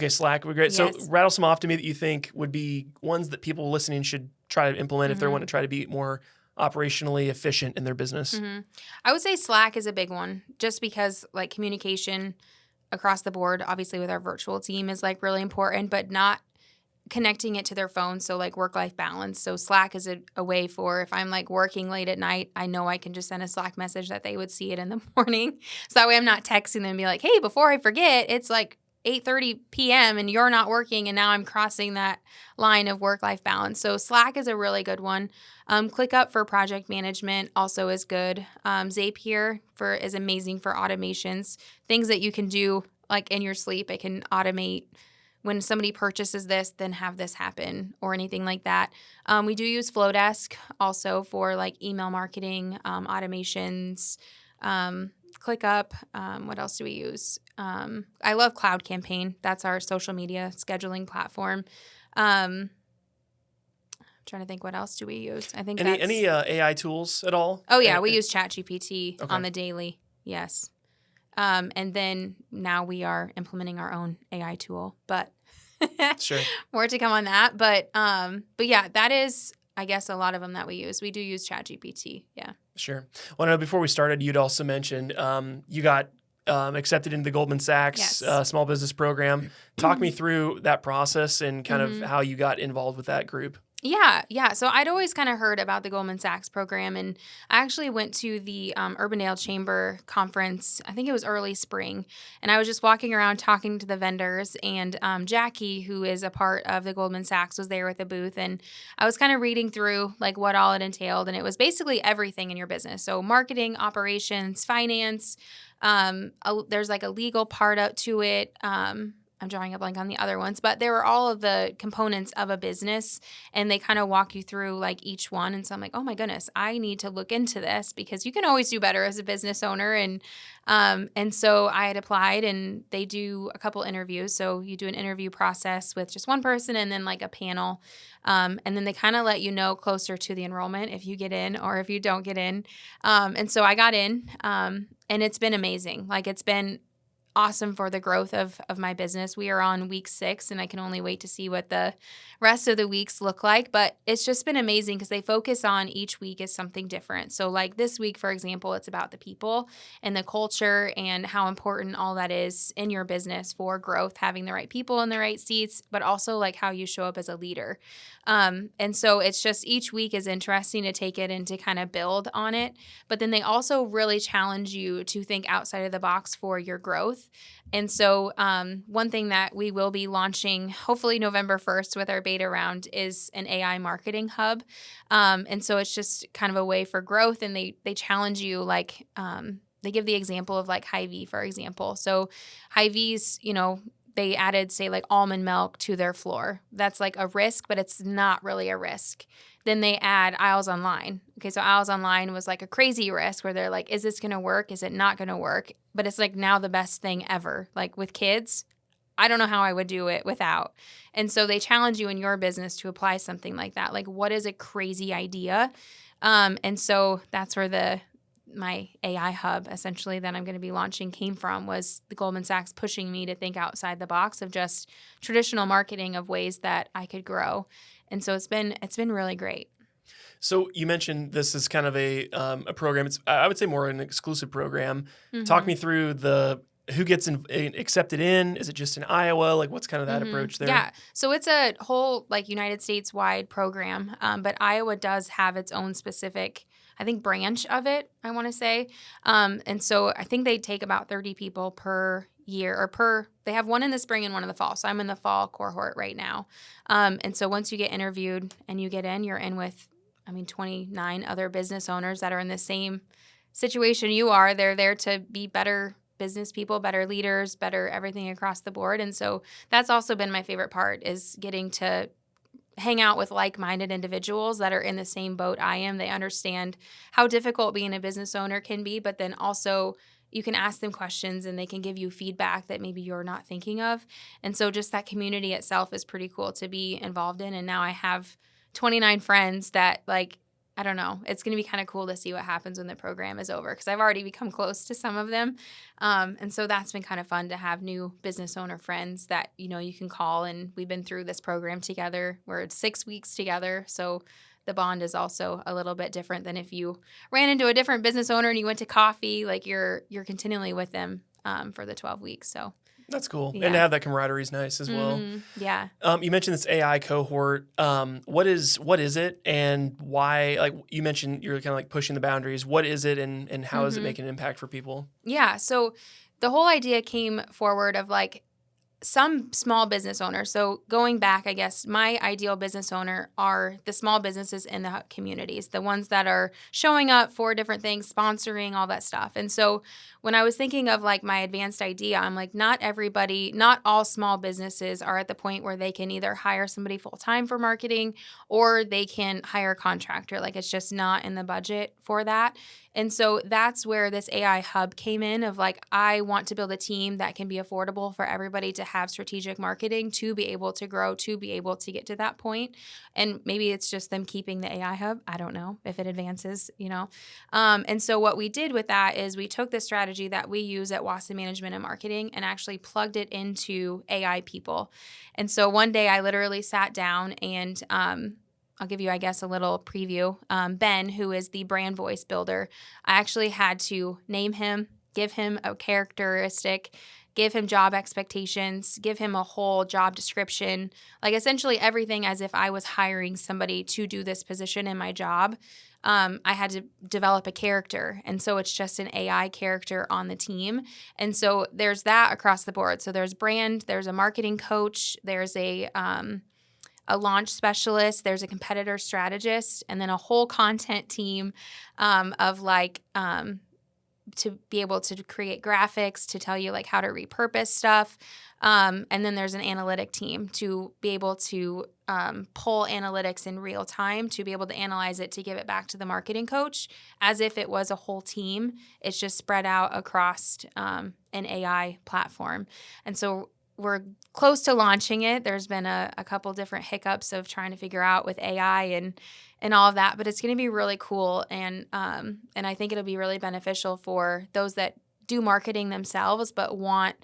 Slack would be great. Yes. So rattle some off to me that you think would be ones that people listening should try to implement if they want to try to be more operationally efficient in their business. I would say Slack is a big one, just because communication across the board, obviously with our virtual team, is really important, but not connecting it to their phone. So work-life balance. So Slack is a way for, if I'm working late at night, I know I can just send a Slack message that they would see it in the morning. So that way I'm not texting them and be like, hey, before I forget, it's 8:30 p.m. and you're not working, and now I'm crossing that line of work-life balance. So Slack is a really good one. ClickUp for project management also is good. Zapier is amazing for automations, things that you can do in your sleep. It can automate when somebody purchases this, then have this happen, or anything like that. We do use Flowdesk also for email marketing, automations, ClickUp. What else do we use? I love Cloud Campaign. That's our social media scheduling platform. I'm trying to think, what else do we use? I think any AI tools at all? Oh yeah, we use ChatGPT on the daily. Yes. And then now we are implementing our own AI tool, but sure, more to come on that. But yeah, that is, I guess, a lot of them that we use. We do use ChatGPT. Yeah. Sure. Well, I know before we started, you'd also mentioned you got accepted into the Goldman Sachs small business program. Talk me through that process and kind of how you got involved with that group. Yeah. So I'd always kind of heard about the Goldman Sachs program, and I actually went to the Urbandale Chamber conference. I think it was early spring, and I was just walking around talking to the vendors, and Jackie, who is a part of the Goldman Sachs, was there with a booth, and I was kind of reading through like what all it entailed, and it was basically everything in your business. So marketing, operations, finance. There's like a legal part up to it. I'm drawing a blank on the other ones, but there were all of the components of a business, and they kind of walk you through like each one. And so I'm like, oh my goodness, I need to look into this because you can always do better as a business owner. And so I had applied, and they do a couple interviews. So you do an interview process with just one person and then like a panel. And then they kind of let you know closer to the enrollment if you get in or if you don't get in. And so I got in, and it's been amazing. Like it's been awesome for the growth of my business. We are on week 6, and I can only wait to see what the rest of the weeks look like. But it's just been amazing because they focus on each week is something different. So like this week, for example, it's about the people and the culture and how important all that is in your business for growth, having the right people in the right seats, but also like how you show up as a leader. And so it's just each week is interesting to take it and to kind of build on it. But then they also really challenge you to think outside of the box for your growth. And so one thing that we will be launching hopefully November 1st with our beta round is an AI marketing hub. And so it's just kind of a way for growth. And they challenge you like they give the example of like Hy-Vee, for example. So Hy-Vee's, they added, say, like almond milk to their floor. That's like a risk, but it's not really a risk. Then they add aisles online. Okay, so aisles online was like a crazy risk where they're like, is this going to work? Is it not going to work? But it's like now the best thing ever. Like with kids, I don't know how I would do it without. And so they challenge you in your business to apply something like that. Like what is a crazy idea? And so that's where my AI hub essentially that I'm going to be launching came from, was the Goldman Sachs pushing me to think outside the box of just traditional marketing of ways that I could grow. And so it's been really great. So you mentioned this is kind of a program. It's, I would say, more an exclusive program. Mm-hmm. Talk me through who gets accepted in. Is it just in Iowa? Like what's kind of that approach there? Yeah. So it's a whole like United States wide program, but Iowa does have its own specific, I think, branch of it, I want to say. And so I think they take about 30 people per year they have one in the spring and one in the fall. So I'm in the fall cohort right now. And so once you get interviewed and you get in, you're in with, 29 other business owners that are in the same situation you are. They're there to be better business people, better leaders, better everything across the board. And so that's also been my favorite part, is getting to hang out with like-minded individuals that are in the same boat I am. They understand how difficult being a business owner can be, but then also you can ask them questions and they can give you feedback that maybe you're not thinking of. And so just that community itself is pretty cool to be involved in. And now I have 29 friends that, like, I don't know, it's going to be kind of cool to see what happens when the program is over, because I've already become close to some of them. And so that's been kind of fun to have new business owner friends that, you can call. And we've been through this program together. We're 6 weeks together. So the bond is also a little bit different than if you ran into a different business owner and you went to coffee. Like you're continually with them for the 12 weeks. So that's cool. Yeah. And to have that camaraderie is nice as well. Yeah. You mentioned this AI cohort. What is it, and why? Like you mentioned, you're kind of like pushing the boundaries. What is it, and how is it making an impact for people? Yeah. So the whole idea came forward of like some small business owners. So going back, I guess my ideal business owner are the small businesses in the communities, the ones that are showing up for different things, sponsoring, all that stuff. And so when I was thinking of like my advanced idea, I'm like, not all small businesses are at the point where they can either hire somebody full-time for marketing or they can hire a contractor. Like it's just not in the budget for that. And so that's where this AI hub came in, of like, I want to build a team that can be affordable for everybody to have strategic marketing, to be able to grow, to be able to get to that point. And maybe it's just them keeping the AI hub. I don't know if it advances, And so what we did with that is we took the strategy that we use at Wasson Management Marketing and actually plugged it into AI people. And so one day I literally sat down and I'll give you, I guess, a little preview. Ben, who is the brand voice builder, I actually had to name him, give him a characteristic, give him job expectations, give him a whole job description, like essentially everything as if I was hiring somebody to do this position in my job. I had to develop a character. And so it's just an AI character on the team. And so there's that across the board. So there's brand, there's a marketing coach, there's a launch specialist, there's a competitor strategist, and then a whole content team of like to be able to create graphics, to tell you like how to repurpose stuff. And then there's an analytic team to be able to pull analytics in real time, to be able to analyze it, to give it back to the marketing coach as if it was a whole team. It's just spread out across an AI platform. And so we're close to launching it. There's been a couple different hiccups of trying to figure out with AI and all of that, but it's going to be really cool. And I think it'll be really beneficial for those that do marketing themselves, but want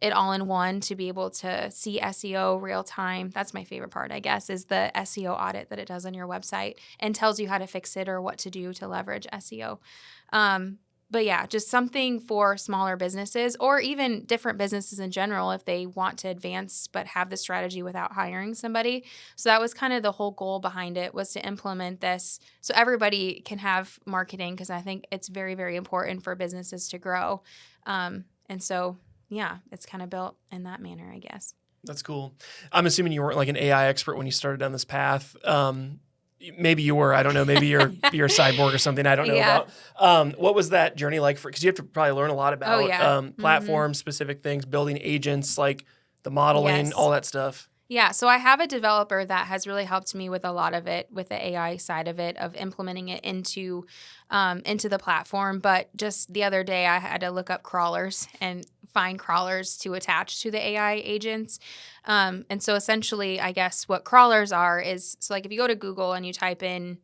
it all in one, to be able to see SEO real time. That's my favorite part, I guess, is the SEO audit that it does on your website and tells you how to fix it or what to do to leverage SEO. But yeah, just something for smaller businesses or even different businesses in general if they want to advance but have the strategy without hiring somebody. So that was kind of the whole goal behind it, was to implement this so everybody can have marketing, because I think it's very, very important for businesses to grow. And so, yeah, it's kind of built in that manner, I guess. That's cool. I'm assuming you weren't like an AI expert when you started down this path. Maybe you were. I don't know. Maybe you're a cyborg or something I don't know about. What was that journey like for? Because you have to probably learn a lot about platforms, specific things, building agents, like the modeling, all that stuff. Yeah. So I have a developer that has really helped me with a lot of it, with the AI side of it, of implementing it into the platform. But just the other day, I had to look up crawlers and find crawlers to attach to the AI agents. And so essentially, I guess what crawlers are is, so like if you go to Google and you type in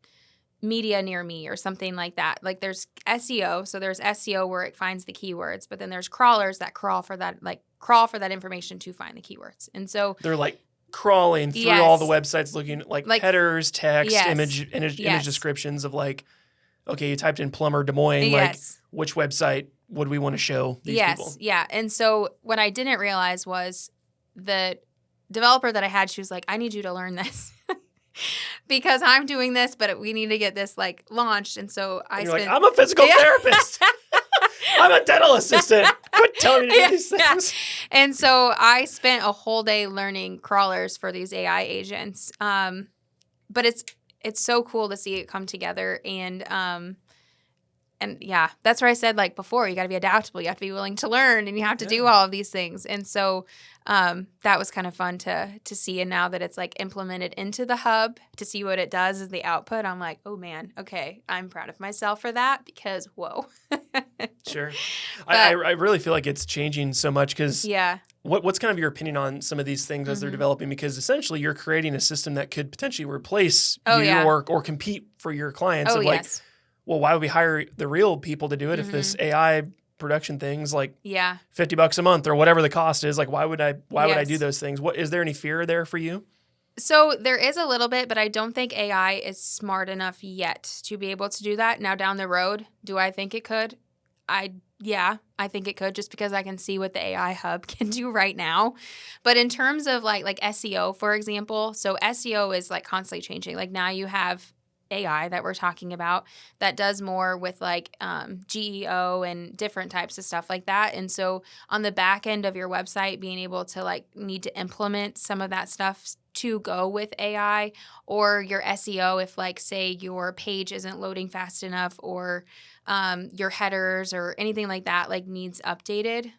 media near me or something like that, like there's SEO. So there's SEO where it finds the keywords, but then there's crawlers that crawl for that information to find the keywords. And so they're like crawling through all the websites, looking at like headers, text, image descriptions of like, okay, you typed in plumber Des Moines, like which website would we want to show these people? Yeah. And so what I didn't realize was the developer that I had, she was like, I need you to learn this because I'm doing this, but we need to get this like launched. And so you're like, I'm a physical therapist. I'm a dental assistant. Quit telling me to do these things. And so I spent a whole day learning crawlers for these AI agents. But it's so cool to see it come together. And yeah, that's where I said, like before, you got to be adaptable. You have to be willing to learn, and you have to do all of these things. And so that was kind of fun to see. And now that it's like implemented into the hub, to see what it does as the output, I'm like, oh man, okay, I'm proud of myself for that, because whoa. Sure. I really feel like it's changing so much, because what's kind of your opinion on some of these things as they're developing? Because essentially you're creating a system that could potentially replace you or compete for your clients. Well, why would we hire the real people to do it if this AI production thing's like $50 a month or whatever the cost is? Like, why would I do those things? Is there any fear there for you? So there is a little bit, but I don't think AI is smart enough yet to be able to do that. Now down the road, do I think it could? I think it could, just because I can see what the AI hub can do right now. But in terms of like SEO, for example, so SEO is like constantly changing. Like now you have AI that we're talking about that does more with like GEO and different types of stuff like that. And so on the back end of your website, being able to like need to implement some of that stuff to go with AI, or your SEO, if like say your page isn't loading fast enough, or your headers or anything like that like needs updated.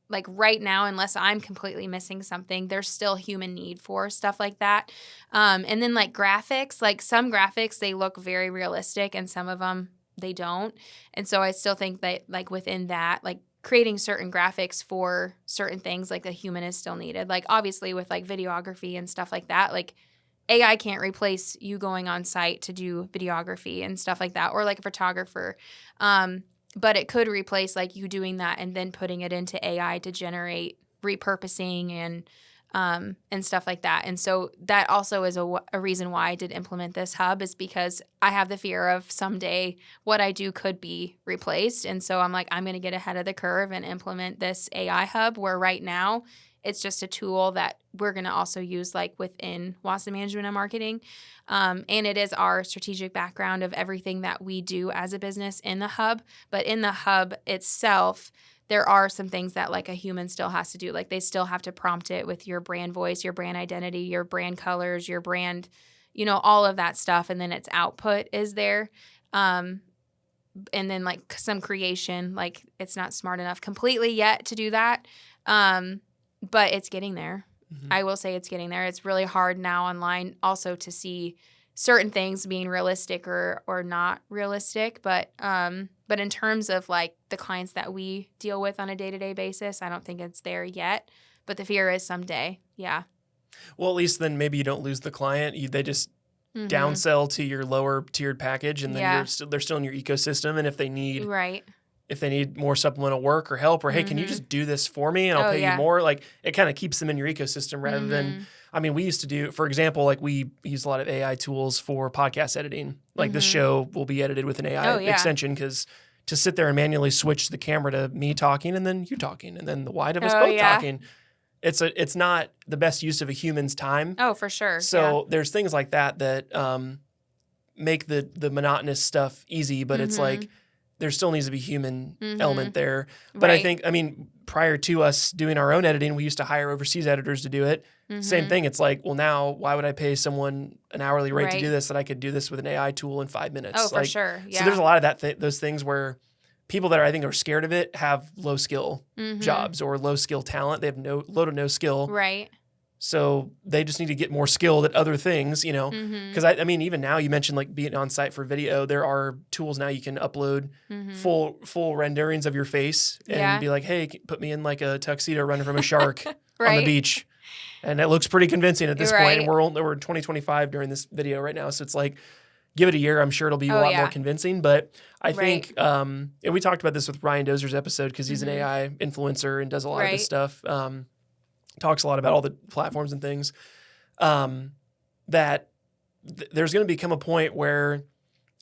Like right now, unless I'm completely missing something, there's still human need for stuff like that. And then like graphics, like some graphics, they look very realistic and some of them they don't. And so I still think that like within that, like creating certain graphics for certain things, like the human is still needed. Like obviously with like videography and stuff like that, like AI can't replace you going on site to do videography and stuff like that, or like a photographer. But it could replace like you doing that and then putting it into AI to generate repurposing and and stuff like that. And so that also is a reason why I did implement this hub, is because I have the fear of someday what I do could be replaced. And so I'm like, I'm going to get ahead of the curve and implement this AI hub, where right now it's just a tool that we're going to also use like within Wasson Management Marketing. And it is our strategic background of everything that we do as a business in the hub. But in the hub itself, there are some things that like a human still has to do. Like they still have to prompt it with your brand voice, your brand identity, your brand colors, your brand, all of that stuff. And then its output is there. And then like some creation, like it's not smart enough completely yet to do that. But it's getting there. Mm-hmm. I will say it's getting there. It's really hard now online also to see certain things being realistic or not realistic. But in terms of like the clients that we deal with on a day-to-day basis, I don't think it's there yet. But the fear is someday. Yeah. Well, at least then maybe you don't lose the client. They just downsell to your lower tiered package, and then they're still in your ecosystem. And if they need more supplemental work or help, or hey, can you just do this for me and I'll pay you more? Like it kind of keeps them in your ecosystem rather than, we used to do, for example, like we use a lot of AI tools for podcast editing. Like this show will be edited with an AI extension, because to sit there and manually switch the camera to me talking and then you talking and then the wide of us both talking, it's not the best use of a human's time. Oh, for sure. So there's things like that make the monotonous stuff easy, but it's like, there still needs to be human element there. But I think, prior to us doing our own editing, we used to hire overseas editors to do it. Same thing. It's like, well, now why would I pay someone an hourly rate to do this that I could do this with an AI tool in 5 minutes? Oh, for sure. Yeah. So there's a lot of those things where people that I think are scared of it have low skill jobs or low skill talent. They have low to no skill. Right. So they just need to get more skilled at other things, because even now you mentioned like being on site for video, there are tools now you can upload full renderings of your face and be like, hey, put me in like a tuxedo running from a shark on the beach. And it looks pretty convincing at this point. And we're in 2025 during this video right now. So it's like, give it a year. I'm sure it'll be a lot more convincing. But I think, and we talked about this with Ryan Dozer's episode, because he's an AI influencer and does a lot of this stuff. Talks a lot about all the platforms and things, that there's going to become a point where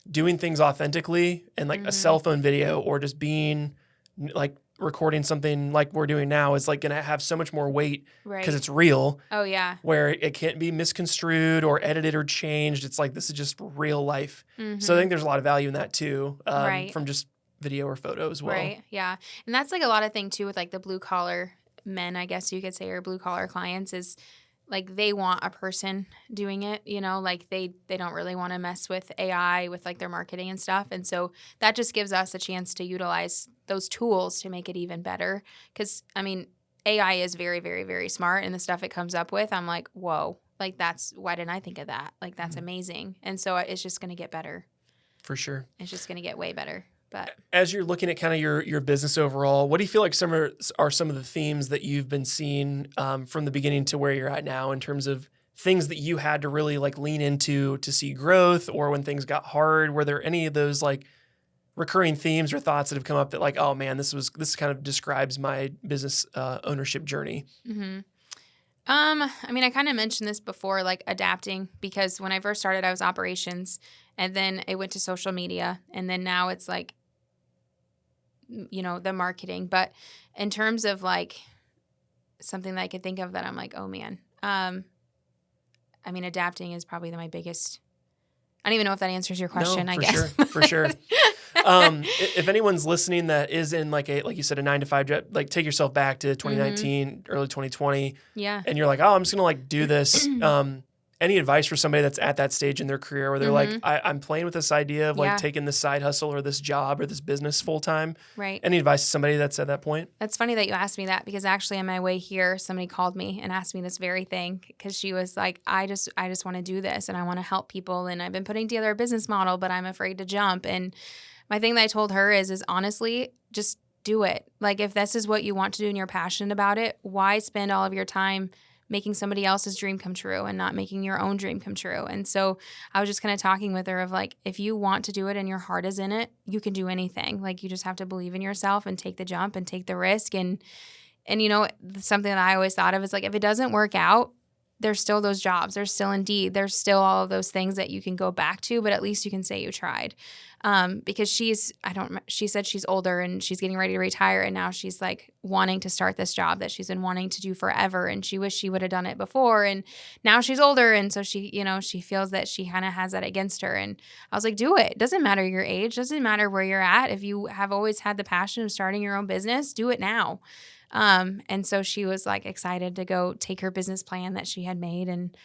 doing things authentically and like a cell phone video or just being like recording something like we're doing now is like going to have so much more weight because it's real. Oh, yeah. Where it can't be misconstrued or edited or changed. It's like, this is just real life. So I think there's a lot of value in that too, from just video or photo as well. Right. Yeah. And that's like a lot of thing too with like the blue collar men, I guess you could say, or blue collar clients, is like they want a person doing it, like they don't really want to mess with AI with like their marketing and stuff. And so that just gives us a chance to utilize those tools to make it even better. Because AI is very, very, very smart, and the stuff it comes up with, I'm like, whoa, like why didn't I think of that? Like that's amazing. And so it's just going to get better. For sure. It's just going to get way better. But as you're looking at kind of your business overall, what do you feel like are some of the themes that you've been seeing from the beginning to where you're at now, in terms of things that you had to really like lean into to see growth, or when things got hard? Were there any of those like recurring themes or thoughts that have come up that like, oh man, this kind of describes my business ownership journey? I kind of mentioned this before, like adapting, because when I first started, I was operations, and then it went to social media, and then now it's like, the marketing. But in terms of like something that I could think of that I'm like, oh man, adapting is probably my biggest. I don't even know if that answers your question. No, I guess for sure. If anyone's listening that is in like you said, a 9-to-5 job, like take yourself back to 2019, early 2020. Yeah. And you're like, oh, I'm just going to like do this. Any advice for somebody that's at that stage in their career where they're like, I'm playing with this idea of like taking this side hustle or this job or this business full time? Right. Any advice to somebody that's at that point? That's funny that you asked me that, because actually on my way here, somebody called me and asked me this very thing, because she was like, I just want to do this and I want to help people, and I've been putting together a business model, but I'm afraid to jump. And my thing that I told her is honestly, just do it. Like if this is what you want to do and you're passionate about it, why spend all of your time making somebody else's dream come true and not making your own dream come true? And so I was just kind of talking with her of like, if you want to do it and your heart is in it, you can do anything. Like you just have to believe in yourself and take the jump and take the risk. And And, something that I always thought of is like, if it doesn't work out, there's still those jobs. There's still Indeed. There's still all of those things that you can go back to, but at least you can say you tried. Because she said she's older and she's getting ready to retire. And now she's like wanting to start this job that she's been wanting to do forever. And she wished she would have done it before. And now she's older. And so she feels that she kind of has that against her. And I was like, do it. Doesn't matter your age. Doesn't matter where you're at. If you have always had the passion of starting your own business, do it now. And so she was like excited to go take her business plan that she had made and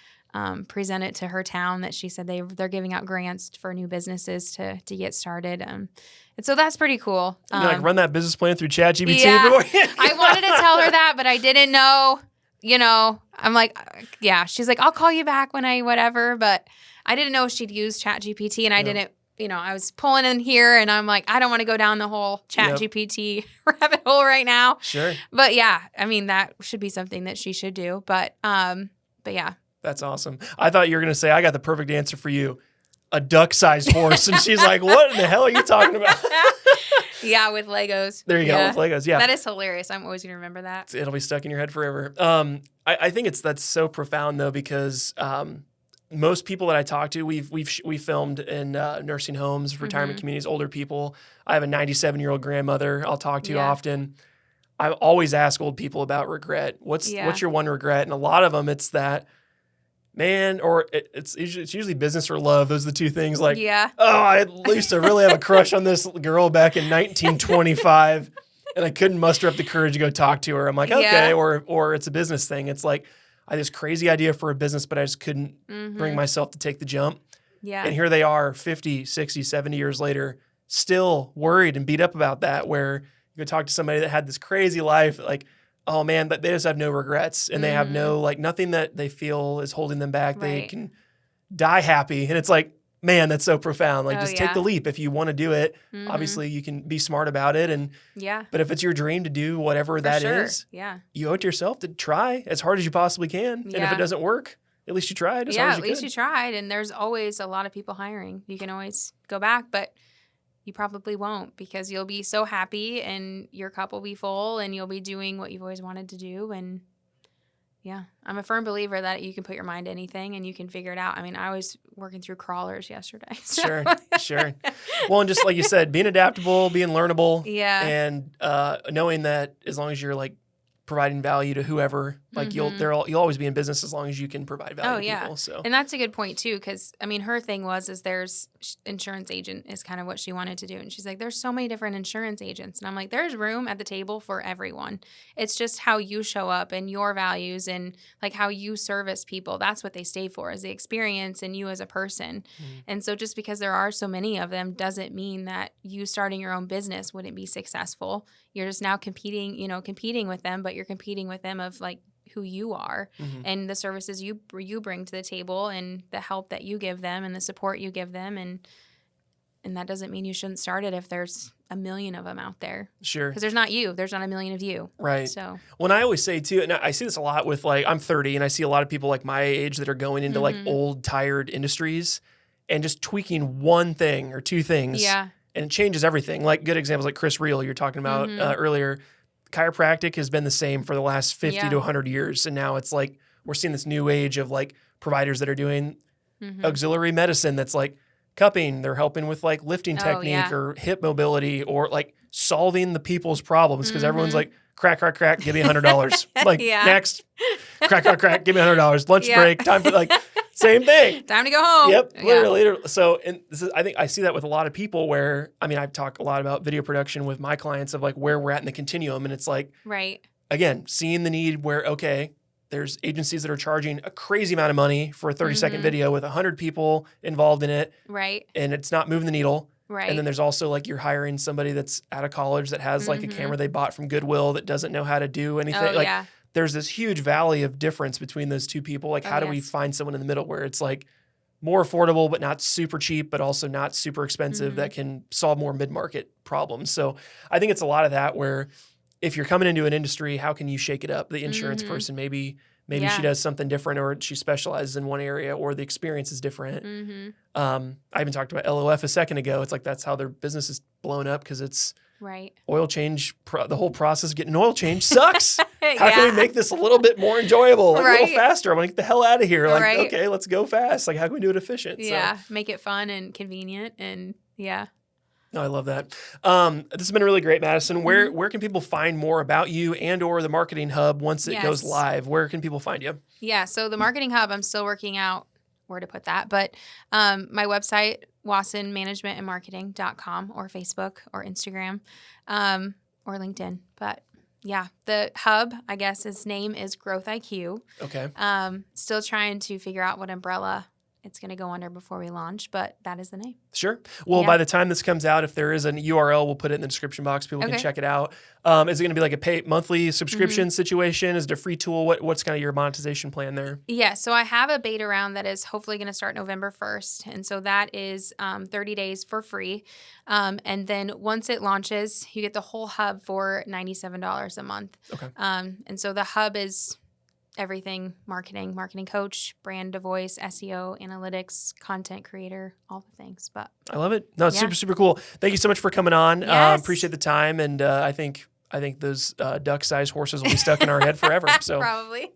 present it to her town that she said they're giving out grants for new businesses to get started. And so that's pretty cool. You like run that business plan through ChatGPT? Yeah, I wanted to tell her that, but I didn't know, I'm like, yeah, she's like, I'll call you back when whatever, but I didn't know she'd use ChatGPT and I didn't. I was pulling in here and I'm like, I don't want to go down the whole ChatGPT rabbit hole right now. Sure. But yeah, I mean, that should be something that she should do. But yeah. That's awesome. I thought you were going to say, I got the perfect answer for you. A duck-sized horse. And she's like, what in the hell are you talking about? Yeah, with Legos. There you go, with Legos. Yeah. That is hilarious. I'm always going to remember that. It'll be stuck in your head forever. I think that's so profound, though, because most people that I talk to, we filmed in nursing homes, retirement communities, older people. I have a 97-year-old grandmother I'll talk to often. I always ask old people about regret. What's your one regret? And a lot of them, it's that, man, or it's usually business or love. Those are the two things. Like, I used to really have a crush on this girl back in 1925, and I couldn't muster up the courage to go talk to her. I'm like, okay, or it's a business thing. It's like, I had this crazy idea for a business, but I just couldn't bring myself to take the jump. Yeah. And here they are 50, 60, 70 years later, still worried and beat up about that, where you go talk to somebody that had this crazy life, like, oh man, but they just have no regrets and they have no, like, nothing that they feel is holding them back. Right. They can die happy. And it's like, man, that's so profound. Like, just take the leap. If you want to do it, obviously you can be smart about it. And but if it's your dream to do whatever is, you owe it to yourself to try as hard as you possibly can. Yeah. And if it doesn't work, at least you tried as hard as you could. At least you tried. And there's always a lot of people hiring. You can always go back, but you probably won't, because you'll be so happy and your cup will be full and you'll be doing what you've always wanted to do. And I'm a firm believer that you can put your mind to anything and you can figure it out. I mean, I was working through crawlers yesterday. So. Sure. Well, and just like you said, being adaptable, being learnable, and knowing that as long as you're like providing value to whoever, like you'll always be in business as long as you can provide value to people. So, and that's a good point too, because I mean, her thing was there's insurance agent is kind of what she wanted to do, and she's like, there's so many different insurance agents, and I'm like, there's room at the table for everyone. It's just how you show up and your values and like how you service people. That's what they stay for, is the experience and you as a person. And so just because there are so many of them doesn't mean that you starting your own business wouldn't be successful. You're just now competing with them, but you're competing with them of like who you are and the services you bring to the table and the help that you give them and the support you give them. And that doesn't mean you shouldn't start it if there's a million of them out there. Sure. Because there's not a million of you. Right. So when I always say too, and I see this a lot with like, I'm 30 and I see a lot of people like my age that are going into like old tired industries and just tweaking one thing or two things. Yeah. And it changes everything. Like good examples like Chris Reel you're talking about earlier. Chiropractic has been the same for the last 50 to 100 years. And now it's like we're seeing this new age of like providers that are doing auxiliary medicine that's like cupping. They're helping with like lifting technique or hip mobility or like solving the people's problems because everyone's like, crack, give me $100. Like next, crack, give me $100. Lunch break, time for like same thing. Time to go home. Yep, literally. So, and this is, I think I see that with a lot of people where, I mean, I talk a lot about video production with my clients of like where we're at in the continuum. And it's like, again, seeing the need where, okay, there's agencies that are charging a crazy amount of money for a 30-second video with 100 people involved in it. Right. And it's not moving the needle. Right. And then there's also like you're hiring somebody that's out of college that has like a camera they bought from Goodwill that doesn't know how to do anything. There's this huge valley of difference between those two people. Like how do we find someone in the middle where it's like more affordable but not super cheap but also not super expensive that can solve more mid-market problems. So I think it's a lot of that where if you're coming into an industry, how can you shake it up? The insurance person, maybe she does something different or she specializes in one area or the experience is different. I even talked about LOF a second ago. It's like that's how their business is blown up because it's Right. Oil change, the whole process of getting an oil change sucks. How Yeah. can we make this a little bit more enjoyable, like a Right. little faster? I want to get the hell out of here. Like, Right. okay, let's go fast. Like, how can we do it efficient? Yeah. Make it fun and convenient. And yeah. No, I love that. This has been really great, Madisyn. Where can people find more about you and or the Marketing Hub once it goes live? Where can people find you? Yeah. So the Marketing Hub, I'm still working out where to put that. But my website, Wasson Management and Marketing.com, or Facebook or Instagram or LinkedIn. But yeah, the hub, I guess his name is Growth IQ. Okay. Still trying to figure out what umbrella it's going to go under before we launch, but that is the name. Sure. Well, by the time this comes out, if there is an URL, we'll put it in the description box. People can check it out. Is it going to be like a monthly subscription situation? Is it a free tool? What's kind of your monetization plan there? Yeah. So I have a beta round that is hopefully going to start November 1st. And so that is 30 days for free. And then once it launches, you get the whole hub for $97 a month. Okay. And so the hub is everything: marketing coach, brand to voice, SEO, analytics, content creator, all the things. But I love it. No, it's super, super cool. Thank you so much for coming on. Yes. Appreciate the time. And I think those duck-sized horses will be stuck in our head forever. So probably.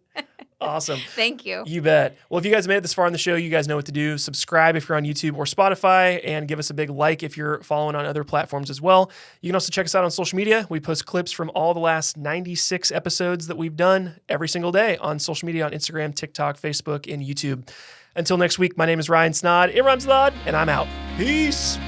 Awesome. Thank you. You bet. Well, if you guys made it this far in the show, you guys know what to do. Subscribe if you're on YouTube or Spotify, and give us a big like if you're following on other platforms as well. You can also check us out on social media. We post clips from all the last 96 episodes that we've done every single day on social media, on Instagram, TikTok, Facebook, and YouTube. Until next week, my name is Ryan Snaadt. It rhymes with odd, and I'm out. Peace.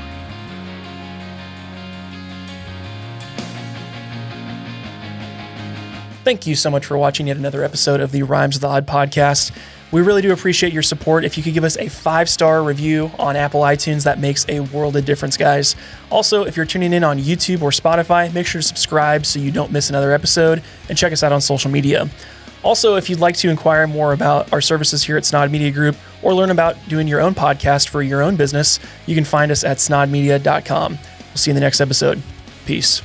Thank you so much for watching yet another episode of the Rhymes with Odd podcast. We really do appreciate your support. If you could give us a 5-star review on Apple iTunes, that makes a world of difference, guys. Also, if you're tuning in on YouTube or Spotify, make sure to subscribe so you don't miss another episode, and check us out on social media. Also, if you'd like to inquire more about our services here at Snaadt Media Group, or learn about doing your own podcast for your own business, you can find us at snaadmedia.com. We'll see you in the next episode. Peace.